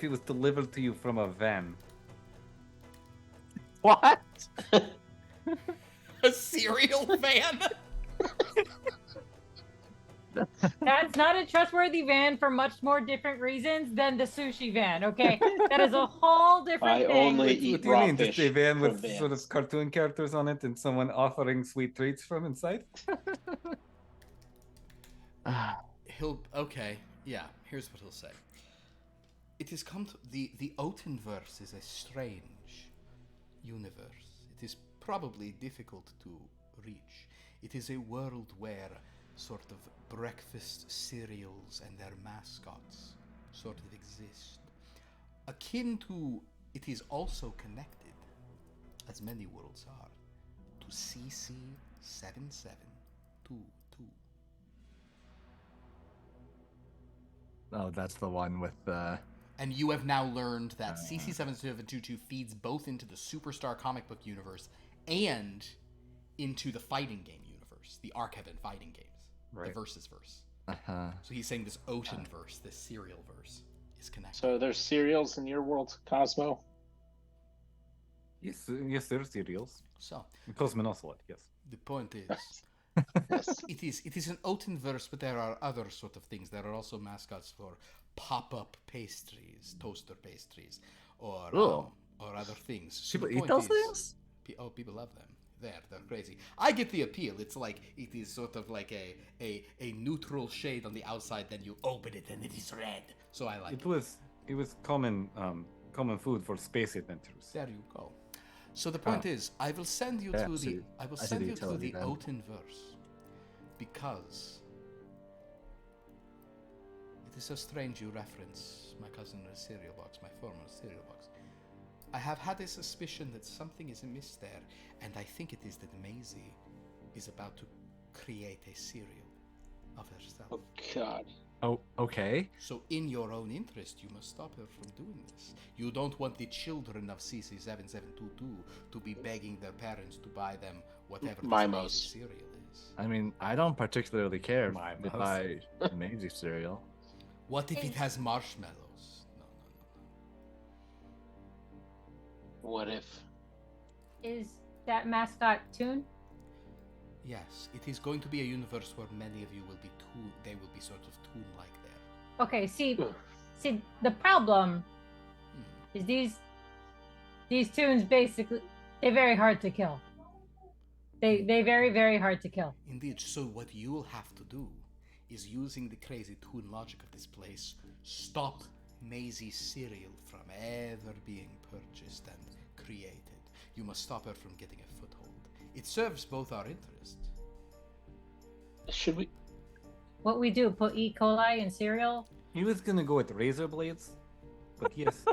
it was delivered to you from a van? What? A cereal van? That's not a trustworthy van for much more different reasons than the sushi van, okay? That is a whole different I thing. only What eat do you raw mean? fish Just a van from with Vans. sort of cartoon characters on it and someone offering sweet treats from inside? Okay, yeah, here's what he'll say. It has come to the Otenverse is a strange universe. It is probably difficult to reach. It is a world where sort of breakfast cereals and their mascots sort of exist. Akin to, it is also connected, as many worlds are, to CC7722. Oh, that's the one with And you have now learned that CC7722 feeds both into the Superstar comic book universe and into the fighting game universe, the Archevan fighting games, the Right. Versus verse. uh-huh. So he's saying this Otenverse, this serial verse, is connected. So there's cereals in your world, Cosmo. Yes, there's cereals. So Cosmin Ocelot, yes. the point is, Yes. it is an Otenverse, but there are other sort of things. There are also mascots for pop-up pastries, toaster pastries, or Ooh. or other things. So People the eat point those is- things? People love them. They're crazy. I get the appeal. It's like it is sort of like a neutral shade on the outside. Then you open it and it is red. So I like it. It was common food for space adventurers. There you go. So the point is, I will send you Yeah, to so the I will I see send the you to utility the then. Otenverse because it is so strange you reference my cousin in a cereal box, my former cereal box. I have had a suspicion that something is amiss there, and I think it is that Maisie is about to create a cereal of herself. Oh God. Oh, okay. So in your own interest, you must stop her from doing this. You don't want the children of CC7722 to be begging their parents to buy them whatever this Mimos. Maisie cereal is. I mean, I don't particularly care My if mouse. I Maisie cereal. What if it has marshmallows? No. What if? Is that mascot Toon? Yes, it is going to be a universe where many of you will be they will be sort of toon-like there. Okay, see, Ugh. the problem Hmm. is these Toons basically they're very hard to kill. They very, very hard to kill. Indeed, so what you'll have to do is using the crazy toon logic of this place, stop Maisie cereal from ever being purchased and created. You must stop her from getting a foothold. It serves both our interests. Should we? What we do? Put E. coli in cereal? He was gonna go with razor blades, but yes,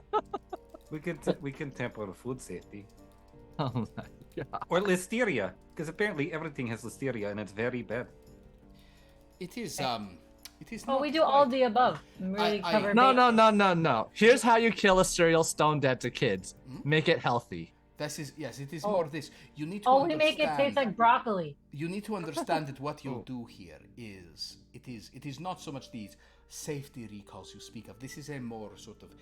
we can tamper with food safety Oh my god. or listeria, because apparently everything has listeria and it's very bad. It is it is Oh, not we do all quite- the above. Really I- cover No, bases. no. Here's how you kill a cereal stone dead to kids. Make it healthy. This is yes, it is Oh. more this. You need to Oh, we understand. make it taste like broccoli. You need to understand that what you do here is it is not so much these safety recalls you speak of. This is a more sort of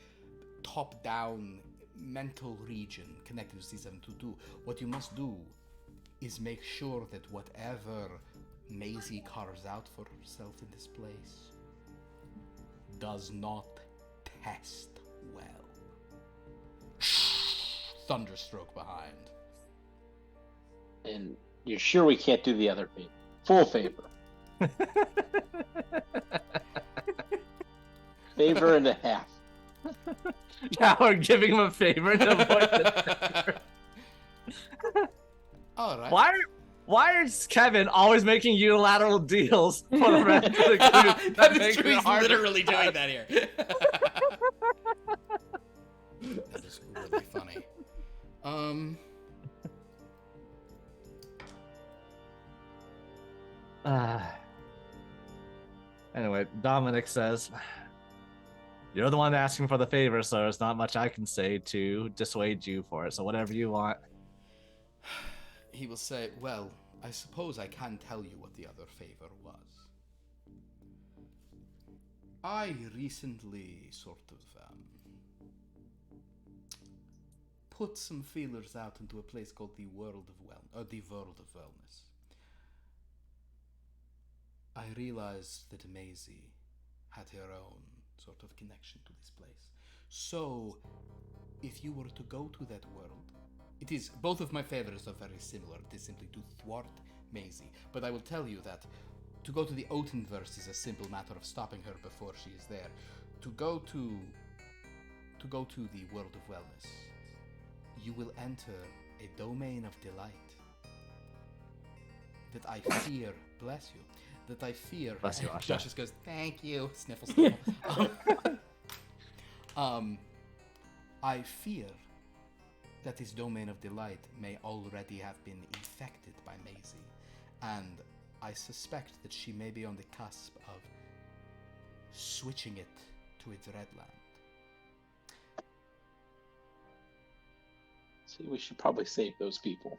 top-down mental region connected to C722. What you must do is make sure that whatever Maisie carves out for herself in this place does not test well. Thunderstroke behind. And you're sure we can't do the other favor? Full favor. Favor and a half. Yeah, we're giving him a favor to avoid the All right. Why is Kevin always making unilateral deals for the rest of the group? That is make true. it He's harder? literally doing that here. That is really funny. Anyway, Dominic says, "You're the one asking for the favor, so there's not much I can say to dissuade you for it. So whatever you want." He will say, "Well, I suppose I can tell you what the other favor was. I recently sort of put some feelers out into a place called the World of Wellness. I realized that Maisie had her own sort of connection to this place. So, if you were to go to that world, it is both of my favors are very similar. It is simply to thwart Maisie. But I will tell you that to go to the Otenverse is a simple matter of stopping her before she is there. To go to the World of Wellness, you will enter a domain of delight that I fear, bless you, that I fear. Bless you, Asha. Josh just goes, "Thank you," sniffle, sniffle. I fear that this domain of delight may already have been infected by Maisie, and I suspect that she may be on the cusp of switching it to its red land. See, we should probably save those people.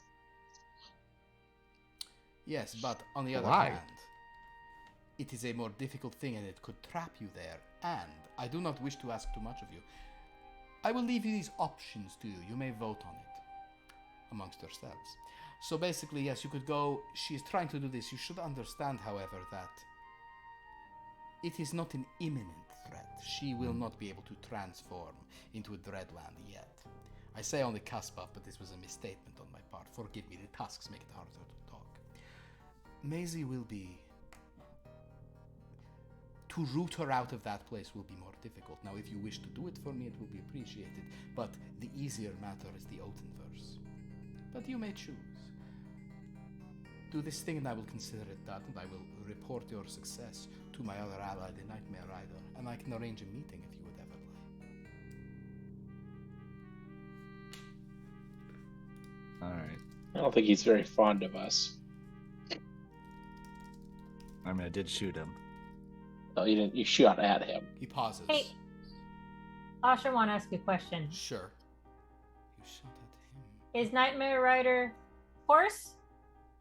Yes, but on the other Why? hand, it is a more difficult thing and it could trap you there, and I do not wish to ask too much of you. I will leave you these options to you. You may vote on it amongst yourselves. So basically, yes, you could go. She is trying to do this. You should understand, however, that it is not an imminent threat. She will not be able to transform into a Dreadland yet. I say on the cusp of, but this was a misstatement on my part. Forgive me, the tasks make it harder to talk. Maisie will be... To root her out of that place will be more difficult. Now, if you wish to do it for me, it will be appreciated. But the easier matter is the Otenverse. But you may choose. Do this thing and I will consider it done, and I will report your success to my other ally, the Nightmare Rider, and I can arrange a meeting if you would ever like. All right. I don't think he's very fond of us. I mean, I did shoot him. No, you didn't. You shot at him. He pauses. Hey, Asha, want to ask you a question. Sure. You shot at him. Is Nightmare Rider horse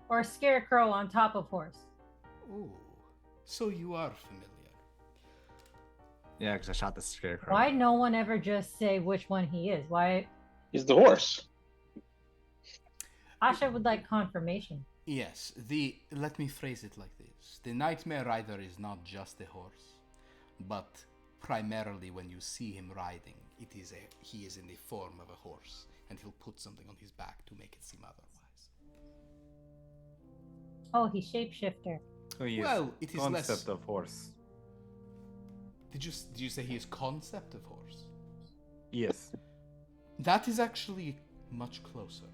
or scarecrow on top of horse? Oh, so you are familiar. Yeah, because I shot the scarecrow. Why no one ever just say which one he is? Why? He's the horse. Asha would like confirmation. Yes, let me phrase it like this. The Nightmare Rider is not just a horse, but primarily when you see him riding, he is in the form of a horse, and he'll put something on his back to make it seem otherwise. Oh, he's shapeshifter. Oh, yes. Well, it is Concept less... of horse. Did you say he is concept of horse? Yes. That is actually much closer.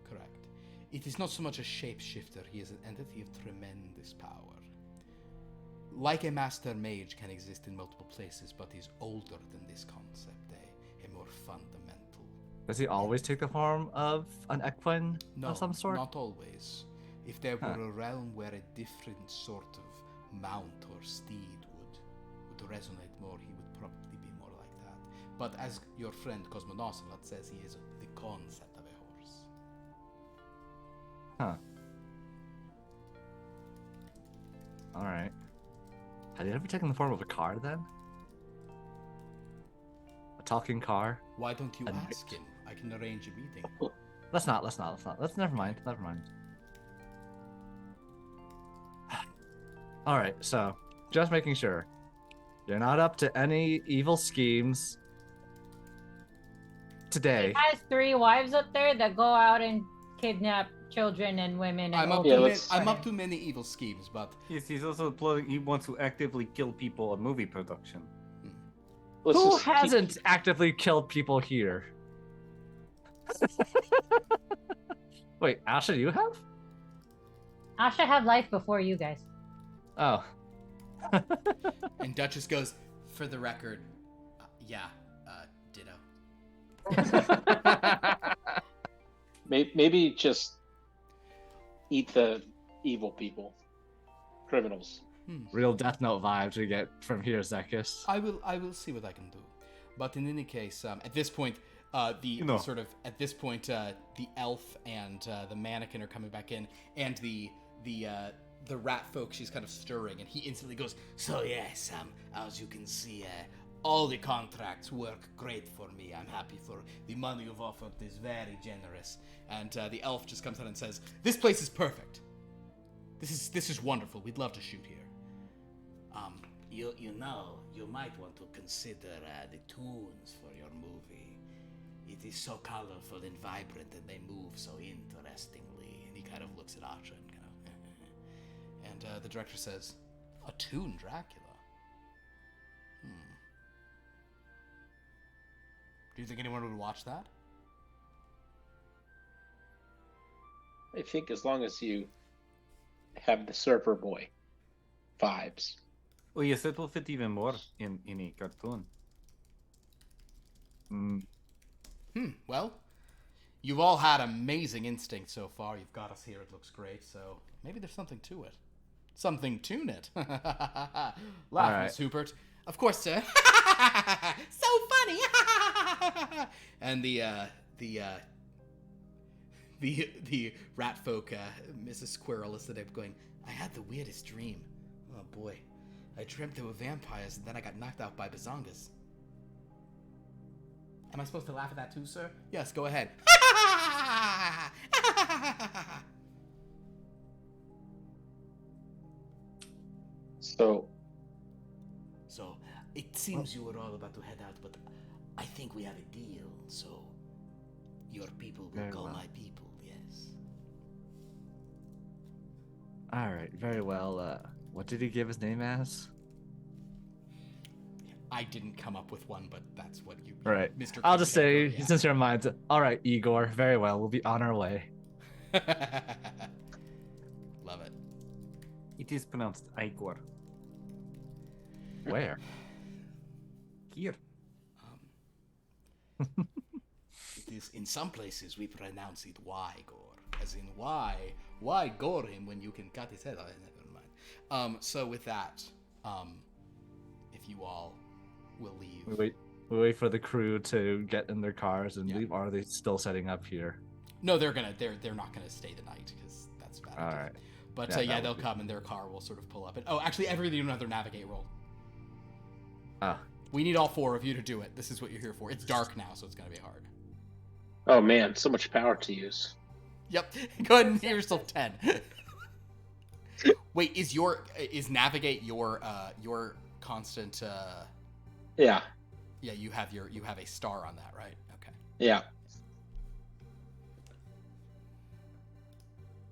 Correct. It is not so much a shapeshifter, he is an entity of tremendous power. Like a master mage can exist in multiple places, but is older than this concept, a more fundamental. Does he always take the form of an equine No, of some sort? not always. If there were a realm where a different sort of mount or steed would resonate more, he would probably be more like that. But as your friend Cosmonocelot says, he is the concept of a horse. Huh. Alright. Had he ever taken the form of a car then? A talking car? Why don't you And- ask him? I can arrange a meeting. Let's not. Never mind. Alright, so just making sure. You're not up to any evil schemes today. He has 3 wives up there that go out and kidnap children and women. And I'm up, old Yeah, to, let's- I'm up to many evil schemes, but He's also plotting. He wants to actively kill people on movie production. Let's Who just keep- hasn't actively killed people here? Wait, Asha, you have? Asha had life before you guys. Oh. and Duchess goes, for the record, yeah, ditto. Maybe just eat the evil people, criminals. Real Death Note vibes we get from here, Zekas. I will see what I can do. But in any case, at this point, the elf and the mannequin are coming back in, and the rat folk, she's kind of stirring, and he instantly goes, so yes, as you can see, all the contracts work great for me. I'm happy for the money you've offered is very generous. And the elf just comes out and says, this place is perfect. This is wonderful. We'd love to shoot here. You know, you might want to consider the tunes for your movie. It is so colorful and vibrant, and they move so interestingly. And he kind of looks at Asha and kind of, and the director says, "A tune, Dracula. Do you think anyone would watch that?" I think as long as you have the surfer boy vibes. Well, yes, it will fit even more in a cartoon. Well, you've all had amazing instinct so far. You've got us here. It looks great. So maybe there's something to it. Something to it. Laugh, right. Miss Hubert. Of course, sir. So funny. And the rat folk, Mrs. Squirrel, is there going, I had the weirdest dream. Oh boy. I dreamt there were vampires and then I got knocked out by bazongas. Am I supposed to laugh at that too, sir? Yes, go ahead. So So, it seems you were all about to head out, but I think we have a deal, so your people will Very call well. my people, yes. Alright, very well. What did he give his name as? I didn't come up with one, but that's what you... Right. Mr. I'll just say, Quicktemper, since your mind's... Alright, Igor, very well. We'll be on our way. yeah. Love it. It is pronounced Igor. Where? Here. It is, in some places, we pronounce it Wygor, as in why gore him when you can cut his head off? Never mind. So with that, if you all will leave. We wait for the crew to get in their cars and Yeah. leave. Or are they still setting up here? No, they're not gonna stay the night because that's bad. All right. But Yeah, yeah, that they'll would be- come and their car will sort of pull up. And actually, everybody do another navigate roll. Ah, We need all 4 of you to do it. This is what you're here for. It's dark now, so it's gonna be hard. oh man, so much power to use. Yep. Go ahead and give yourself 10. Wait, is navigate your constant? Yeah, Yeah, you have a star on that, right? Okay. yeah.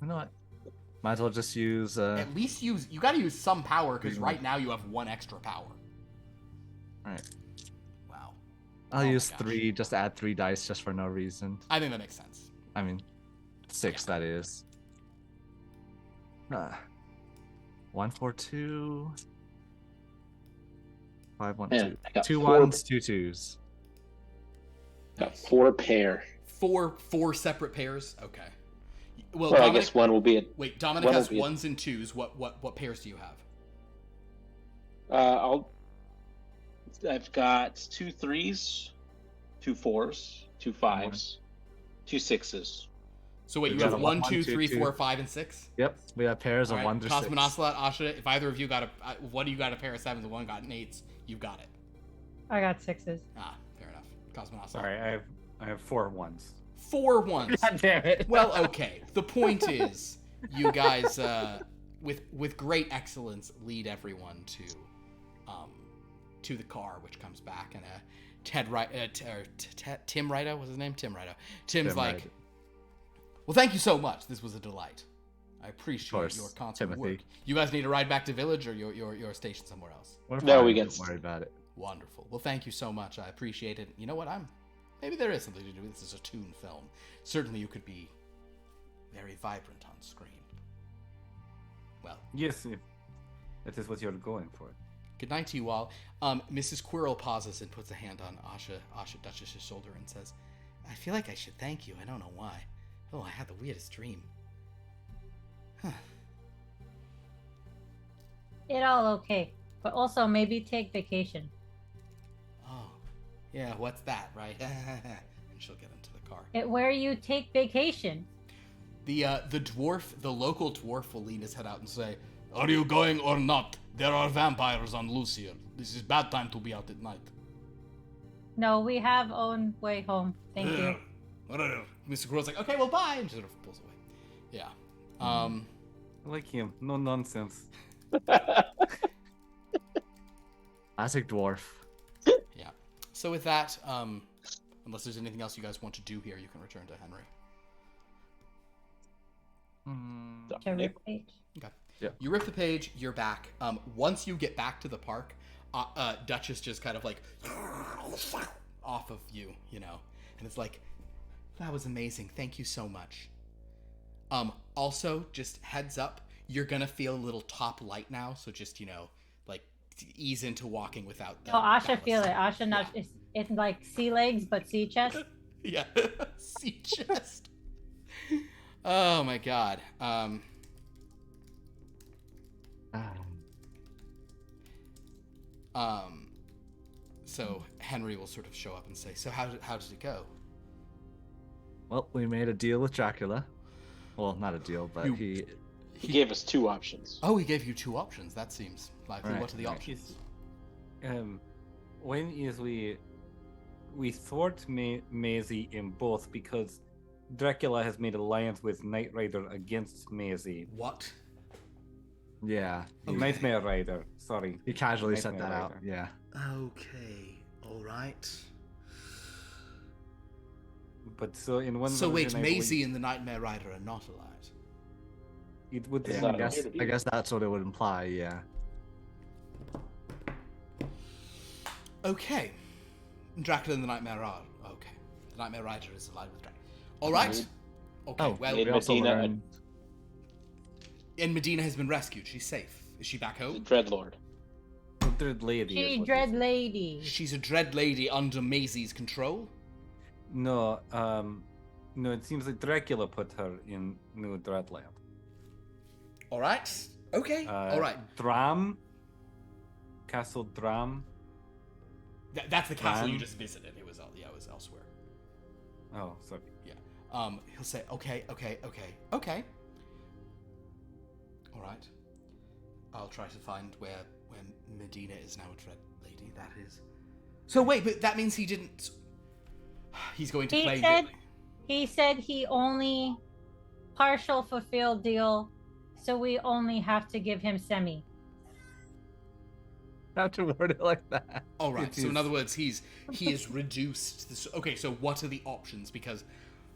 you know what? Might as well just use. At least you got to use some power because right now you have 1 extra power. All right. Wow. I'll Oh my use gosh. 3, just add 3 dice just for no reason. I think that makes sense. I mean, 6 that is. 1, 4, 2. 5, 1, Man, 2. I got 2 4 ones, 2 twos. Got Nice. 4 pair. Four separate pairs. Okay. Well, Well, I Dominic, guess one will be a. wait. Dominic one will has be a- ones and twos. What pairs do you have? I've got 2 3s, 2 4s, 2 5s, 2 6s. So wait, We you got have a 1, 1, 2, 2, 3, 2. 4, 5, and 6. Yep, we have pairs All of right. 1 to 6. Cosmo Ocelot, Asha. If either of you got one of you got a pair of 7s and one got an 8s, you've got it. I got 6s. Ah, fair enough. Cosmo Ocelot. Sorry, I have 4 ones. 4 ones. God damn it. Well, okay. The point is, you guys, with great excellence, lead everyone to the car, which comes back, and Tim Rito, what's his name? Tim Rito. Tim's Tim like, Rito. well, thank you so much. This was a delight. I appreciate course, your constant Timothy. work. You guys need to ride back to village, or you're stationed somewhere else? We're No, fine, we don't get- worry about it. Wonderful. Well, thank you so much. I appreciate it. You know what? Maybe there is something to do with this as a toon film. Certainly, you could be very vibrant on screen. Well, Yes, if that is what you're going for. good night to you all. Mrs. Quirrell pauses and puts a hand on Asha Duchess's shoulder and says, I feel like I should thank you. I don't know why. Oh, I had the weirdest dream. Huh. It all okay. But also maybe take vacation. Oh, yeah, what's that, right? And she'll get into the car. Where you take vacation. The local dwarf will lean his head out and say, are you going or not? There are vampires on loose here. This is bad time to be out at night. No, we have own way home. Thank you. Mr. Quirrell's like, okay, well, bye, and sort of pulls away. Yeah. I like him. No nonsense. Classic dwarf. Yeah. So with that, unless there's anything else you guys want to do here, you can return to Henry. To Dominic. rip page. Okay. Yeah. You rip the page, you're back. Once you get back to the park, Duchess just kind of like off of you, and it's like, that was amazing. Thank you so much. Also, just heads up, you're gonna feel a little top light now, so just, like ease into walking without the Oh, Asha ballast. feel it. Asha not it's like sea legs but sea chest. Yeah. Sea chest. Oh my god. So Henry will sort of show up and say, so how did it go? Well, we made a deal with Dracula. Well, not a deal, but You- He gave us 2 options. Oh, he gave you 2 options. That seems likely. Right, What are the right. options? When is we thwart Maisie in both because Dracula has made alliance with Knight Rider against Maisie. What? Yeah. Okay. Nightmare Rider, sorry. He casually said Nightmare that out. Rider. Yeah. Okay. All right. But so in one So wait, version, I believe Maisie and the Nightmare Rider are not allied. it would Is Yeah, that I guess, okay? I guess that's what it would imply, yeah. Okay. Dracula and the Nightmare are okay. The Nightmare Rider is allied with Dracula. All right. Okay. Oh, well, Made we also Medina learned... and Medina has been rescued. She's safe. Is she back a home? Dreadlord. the Dread Lady. is She what dread it is. lady. She's a dread lady under Maisie's control. No, no, it seems like Dracula put her in New Dreadland. All right. Okay. All right. Dram? Castle Dram? That's the castle you Ram? just visited. It was elsewhere. Oh, sorry. He'll say, okay. All right. I'll try to find where Medina is now a dread lady. That is. So wait, but that means he didn't. He's going to He claim. said he only partial fulfilled deal, so we only have to give him semi. Not to word it like that. All right. It So in is- other words, he is reduced. Okay. So what are the options? Because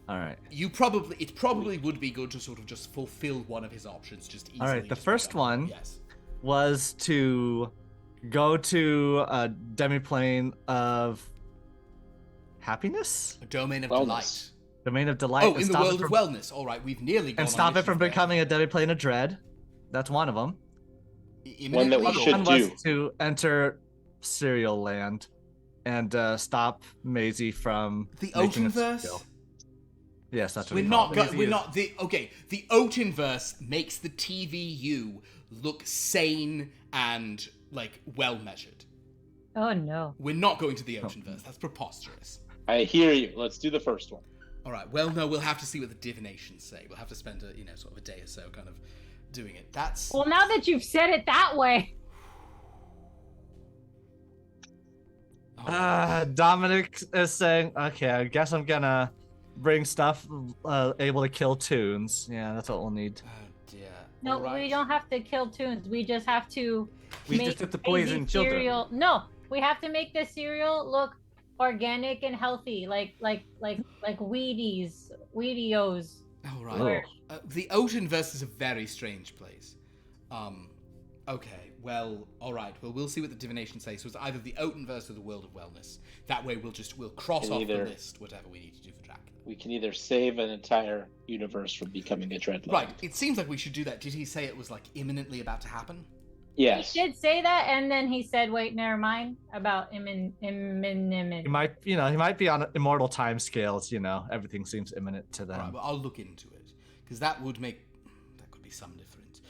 All right. it probably would be good to sort of just fulfill one of his options just easily. All right, the just first by going. one- Yes. Was to go to a demiplane of happiness, A domain of Wellness. delight. domain of delight. Oh, and in the stop it world of from- wellness. All right, we've nearly gone and on stop it from missions there. becoming a demiplane of dread. That's one of them. One that we Imminently, should One do. was to enter Serial Land and stop Maisie from the making a Oatenverse. serial. Yes, that's what We're we call not. it. We're not the. Okay, the Oatenverse makes the TVU look sane and like well measured. Oh no. We're not going to the Oatenverse. That's preposterous. I hear you. Let's do the first one. All right. Well, no, we'll have to see what the divinations say. We'll have to spend a sort of a day or so kind of doing it. That's. Well, now that you've said it that way, Dominic is saying, okay, I guess I'm gonna bring stuff able to kill tunes. Yeah, that's what we'll need. Oh dear. no, All right. we don't have to kill tunes. We just have to. We make just have to the poison children. cereal. No, we have to make the cereal look organic and healthy, like Wheaties, Wheatios. All right. Where- The Oatenverse is a very strange place. Okay. Well, all right. Well, we'll see what the divinations say. So it's either the Oatenverse or the World of Wellness. That way, we'll cross And off the either- list whatever we need to do for Dracula. We can either save an entire universe from becoming a dreadland. Right. It seems like we should do that. Did he say it was like imminently about to happen? Yes. He did say that, and then he said, "Wait, never mind about He immin." might, he might be on immortal time scales. Everything seems imminent to them. All right. Well, I'll look into it because that could be some difference.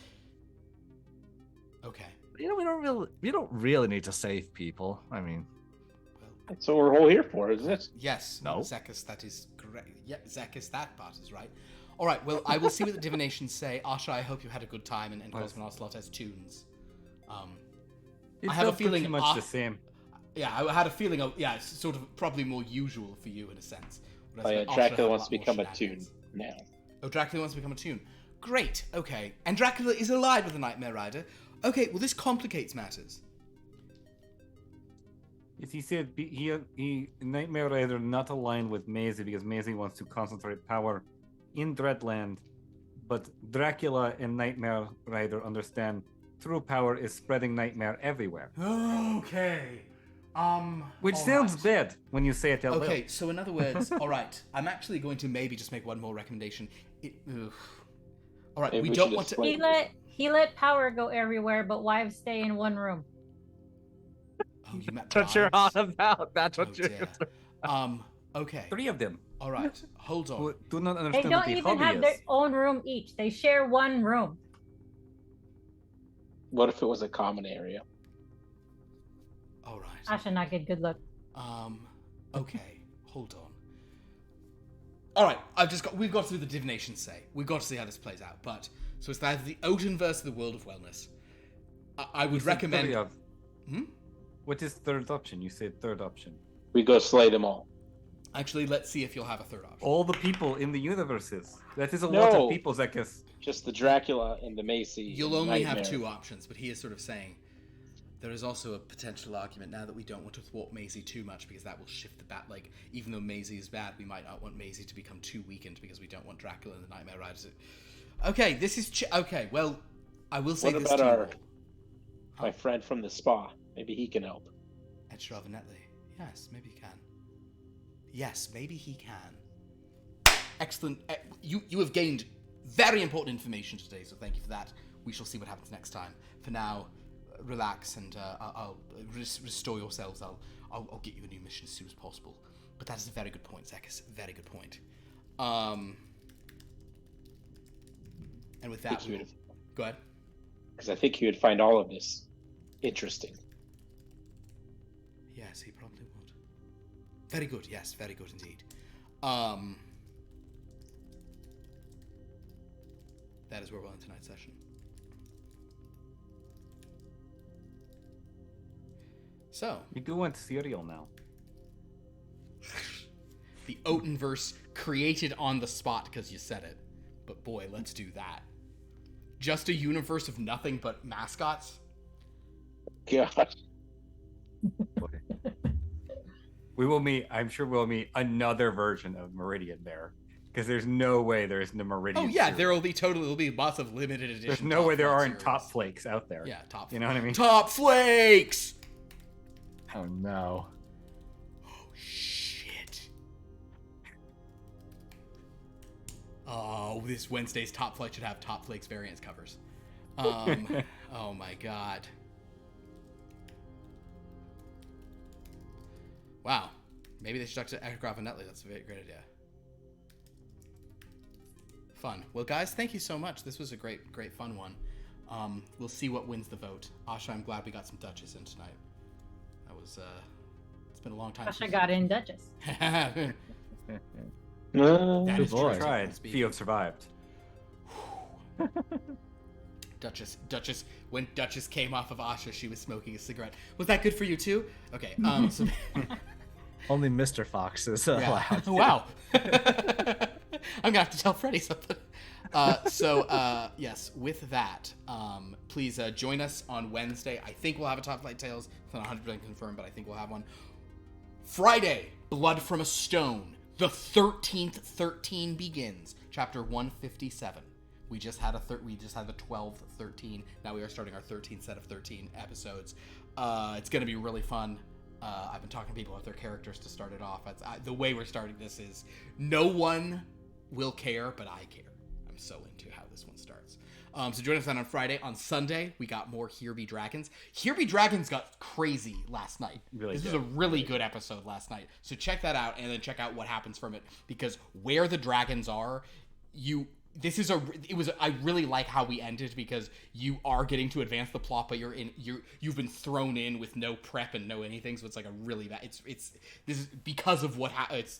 Okay. We don't really need to save people. I mean, Well, That's what we're all here for, isn't it? yes. No. Zekas, that is correct. Yeah, Zekas, that part is right. All right. Well, I will see what the divinations say. Asha, I hope you had a good time, and Cosmo Ocelot has tunes. It I have a felt pretty feeling much the same. Yeah, I had a feeling of it's sort of probably more usual for you in a sense. Oh, Whereas yeah, Asha had Dracula a wants lot to more become a tune shenanigans. now. Oh, Dracula wants to become a tune. Great. Okay, and Dracula is allied with the Nightmare Rider. Okay, well this complicates matters. Yes, he said he Nightmare Rider not aligned with Maisie because Maisie wants to concentrate power in Dreadland, but Dracula and Nightmare Rider understand true power is spreading nightmare everywhere. Okay. Which all sounds right. bad when you say it out loud. Okay, so in other words, all right, I'm actually going to maybe just make one more recommendation. All right, Maybe we we don't should want to. explain- He let power go everywhere, but wives stay in one room. Oh, you meant that's what you're on wives? about. That's Oh, what you're. dear. Okay. 3 of them All right, hold on. who do not They understand what don't the even hobby have is. their own room each. They share one room. What if it was a common area? All right. I should not get good look. Okay, hold on. All right, we've got to do the divination say. We've got to see how this plays out. But so it's either the Oatenverse or the World of Wellness. I would You said recommend. 3 of- Hmm? What is third option? You said third option. We go slay them all. Actually, let's see if you'll have a third option. All the people in the universes. That is a lot No. of people, Zekas. Just the Dracula and the Macy. You'll and only have Nightmare. 2 options, but he is sort of saying there is also a potential argument now that we don't want to thwart Maisie too much because that will shift the bat. Like, even though Maisie is bad, we might not want Maisie to become too weakened because we don't want Dracula and the Nightmare Riders. Okay, this is okay. Well, I will say What this about to you our- all. My friend from the spa. Maybe he can help. Ed Shravanetli. Yes, maybe he can. Yes, maybe he can. Excellent. You have gained very important information today, so thank you for that. We shall see what happens next time. For now, relax and I'll restore yourselves. I'll get you a new mission as soon as possible. But that is a very good point, Zekas. Very good point. And with that, Thank you. go ahead. Because I think he would find all of this interesting. Yes, he probably would. Very good, yes, very good indeed. That is where we'll end tonight's session. So, We do want cereal now. the Oatenverse created on the spot because you said it. But boy, let's do that. Just a universe of nothing but mascots? God. We will meet, I'm sure we'll meet another version of Meridian Bear. Because there's no way there isn't a Meridian. Oh yeah, series. there will be lots of limited edition. There's no way there Top aren't series. top flakes out there. Yeah, top. You know what I mean? Top flakes. Oh no. Oh shit. Oh, this Wednesday's Top Flight should have Top Flakes variants covers. Oh my god. Wow. Maybe they should talk to Aircraft and Netley. That's a very great idea. Fun. Well, guys, thank you so much. This was a great fun one. We'll see what wins the vote. Asha, I'm glad we got some Duchess in tonight. That was, it's been a long time. Asha got in Duchess. That No. is boy. true. Tried. Speak. Theo survived. Duchess, when Duchess came off of Asha, she was smoking a cigarette. Was that good for you too? Okay, so Only Mr. Fox is yeah. allowed. Wow. I'm gonna have to tell Freddie something. Yes, with that, please join us on Wednesday. I think we'll have a Top Flight Tales. It's not 100% confirmed, but I think we'll have one. Friday, Blood from a Stone. The 13th 13 begins. Chapter 157. We just had the 12th 13. Now we are starting our 13th set of 13 episodes. It's going to be really fun. I've been talking to people about their characters to start it off. The way we're starting this is no one will care, but I care. I'm so into how this one starts. So join us on Friday. On Sunday, we got more Here Be Dragons. Here Be Dragons got crazy last night. This was a really good episode last night. So check that out, and then check out what happens from it. Because where the dragons are, I really like how we ended, because you are getting to advance the plot, but you've been thrown in with no prep and no anything, so it's like a really bad. This is because of what it's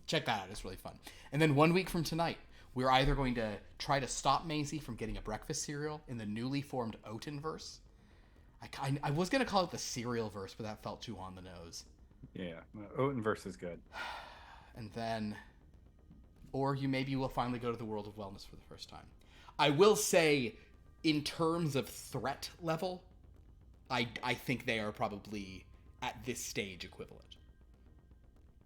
check that out. It's really fun. And then 1 week from tonight, we're either going to try to stop Maisie from getting a breakfast cereal in the newly formed Oatenverse. I was gonna call it the cereal verse, but that felt too on the nose. Yeah, Oatenverse is good. And then, or maybe will finally go to the world of wellness for the first time. I will say, in terms of threat level, I think they are probably at this stage equivalent.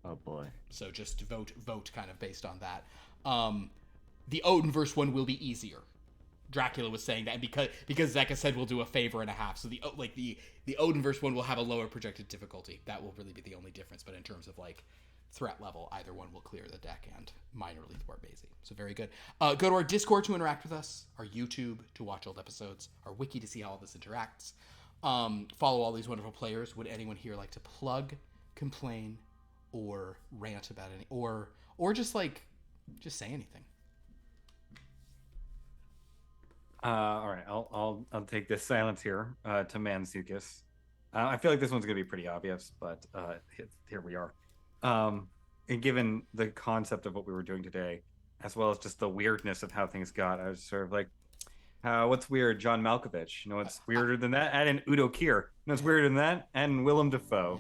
Oh boy. So just vote kind of based on that. The Oatenverse one will be easier. Dracula was saying that, and because Zekas said we'll do a favor and a half, so the Oatenverse one will have a lower projected difficulty. That will really be the only difference. But in terms of like threat level, either one will clear the deck and minorly thwart Maisie. So very good. Go to our Discord to interact with us, our YouTube to watch old episodes, our wiki to see how all this interacts. Follow all these wonderful players. Would anyone here like to plug, complain, or rant about any, or just say anything? All right, I'll take this silence here to man Zekas. I feel like this one's gonna be pretty obvious, but here we are. And given the concept of what we were doing today, as well as just the weirdness of how things got, I was sort of like, what's weird? John Malkovich. You know what's weirder than that? Add in Udo Kier. You know what's weirder than that? Add in Willem Dafoe.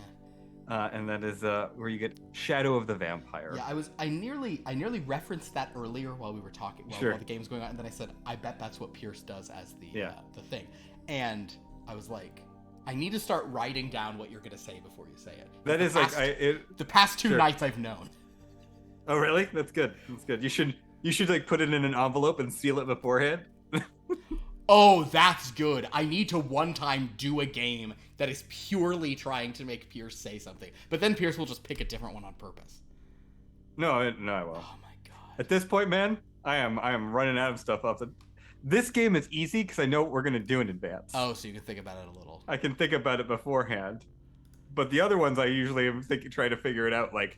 And that is where you get Shadow of the Vampire. Yeah, I nearly referenced that earlier while we were talking, while the game was going on, and then I said, I bet that's what Pierce does as the thing. And I was like, I need to start writing down what you're gonna say before you say it. That is the past two nights I've known. Oh really? That's good. That's good. You should like put it in an envelope and seal it beforehand. Oh, that's good. I need to one time do a game that is purely trying to make Pierce say something, but then Pierce will just pick a different one on purpose. No, I will. Oh my god. At this point, man, I am running out of stuff off the. This game is easy because I know what we're gonna do in advance. Oh, so you can think about it a little. I can think about it beforehand, but the other ones I usually am trying to figure it out like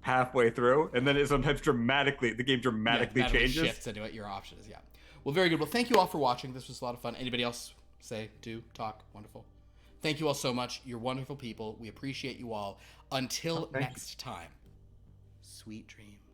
halfway through, and then the game dramatically changes. Shifts into what your option is. Yeah. Well, very good. Well, thank you all for watching. This was a lot of fun. Anybody else say, do, talk? Wonderful. Thank you all so much. You're wonderful people. We appreciate you all. Until next time, sweet dreams.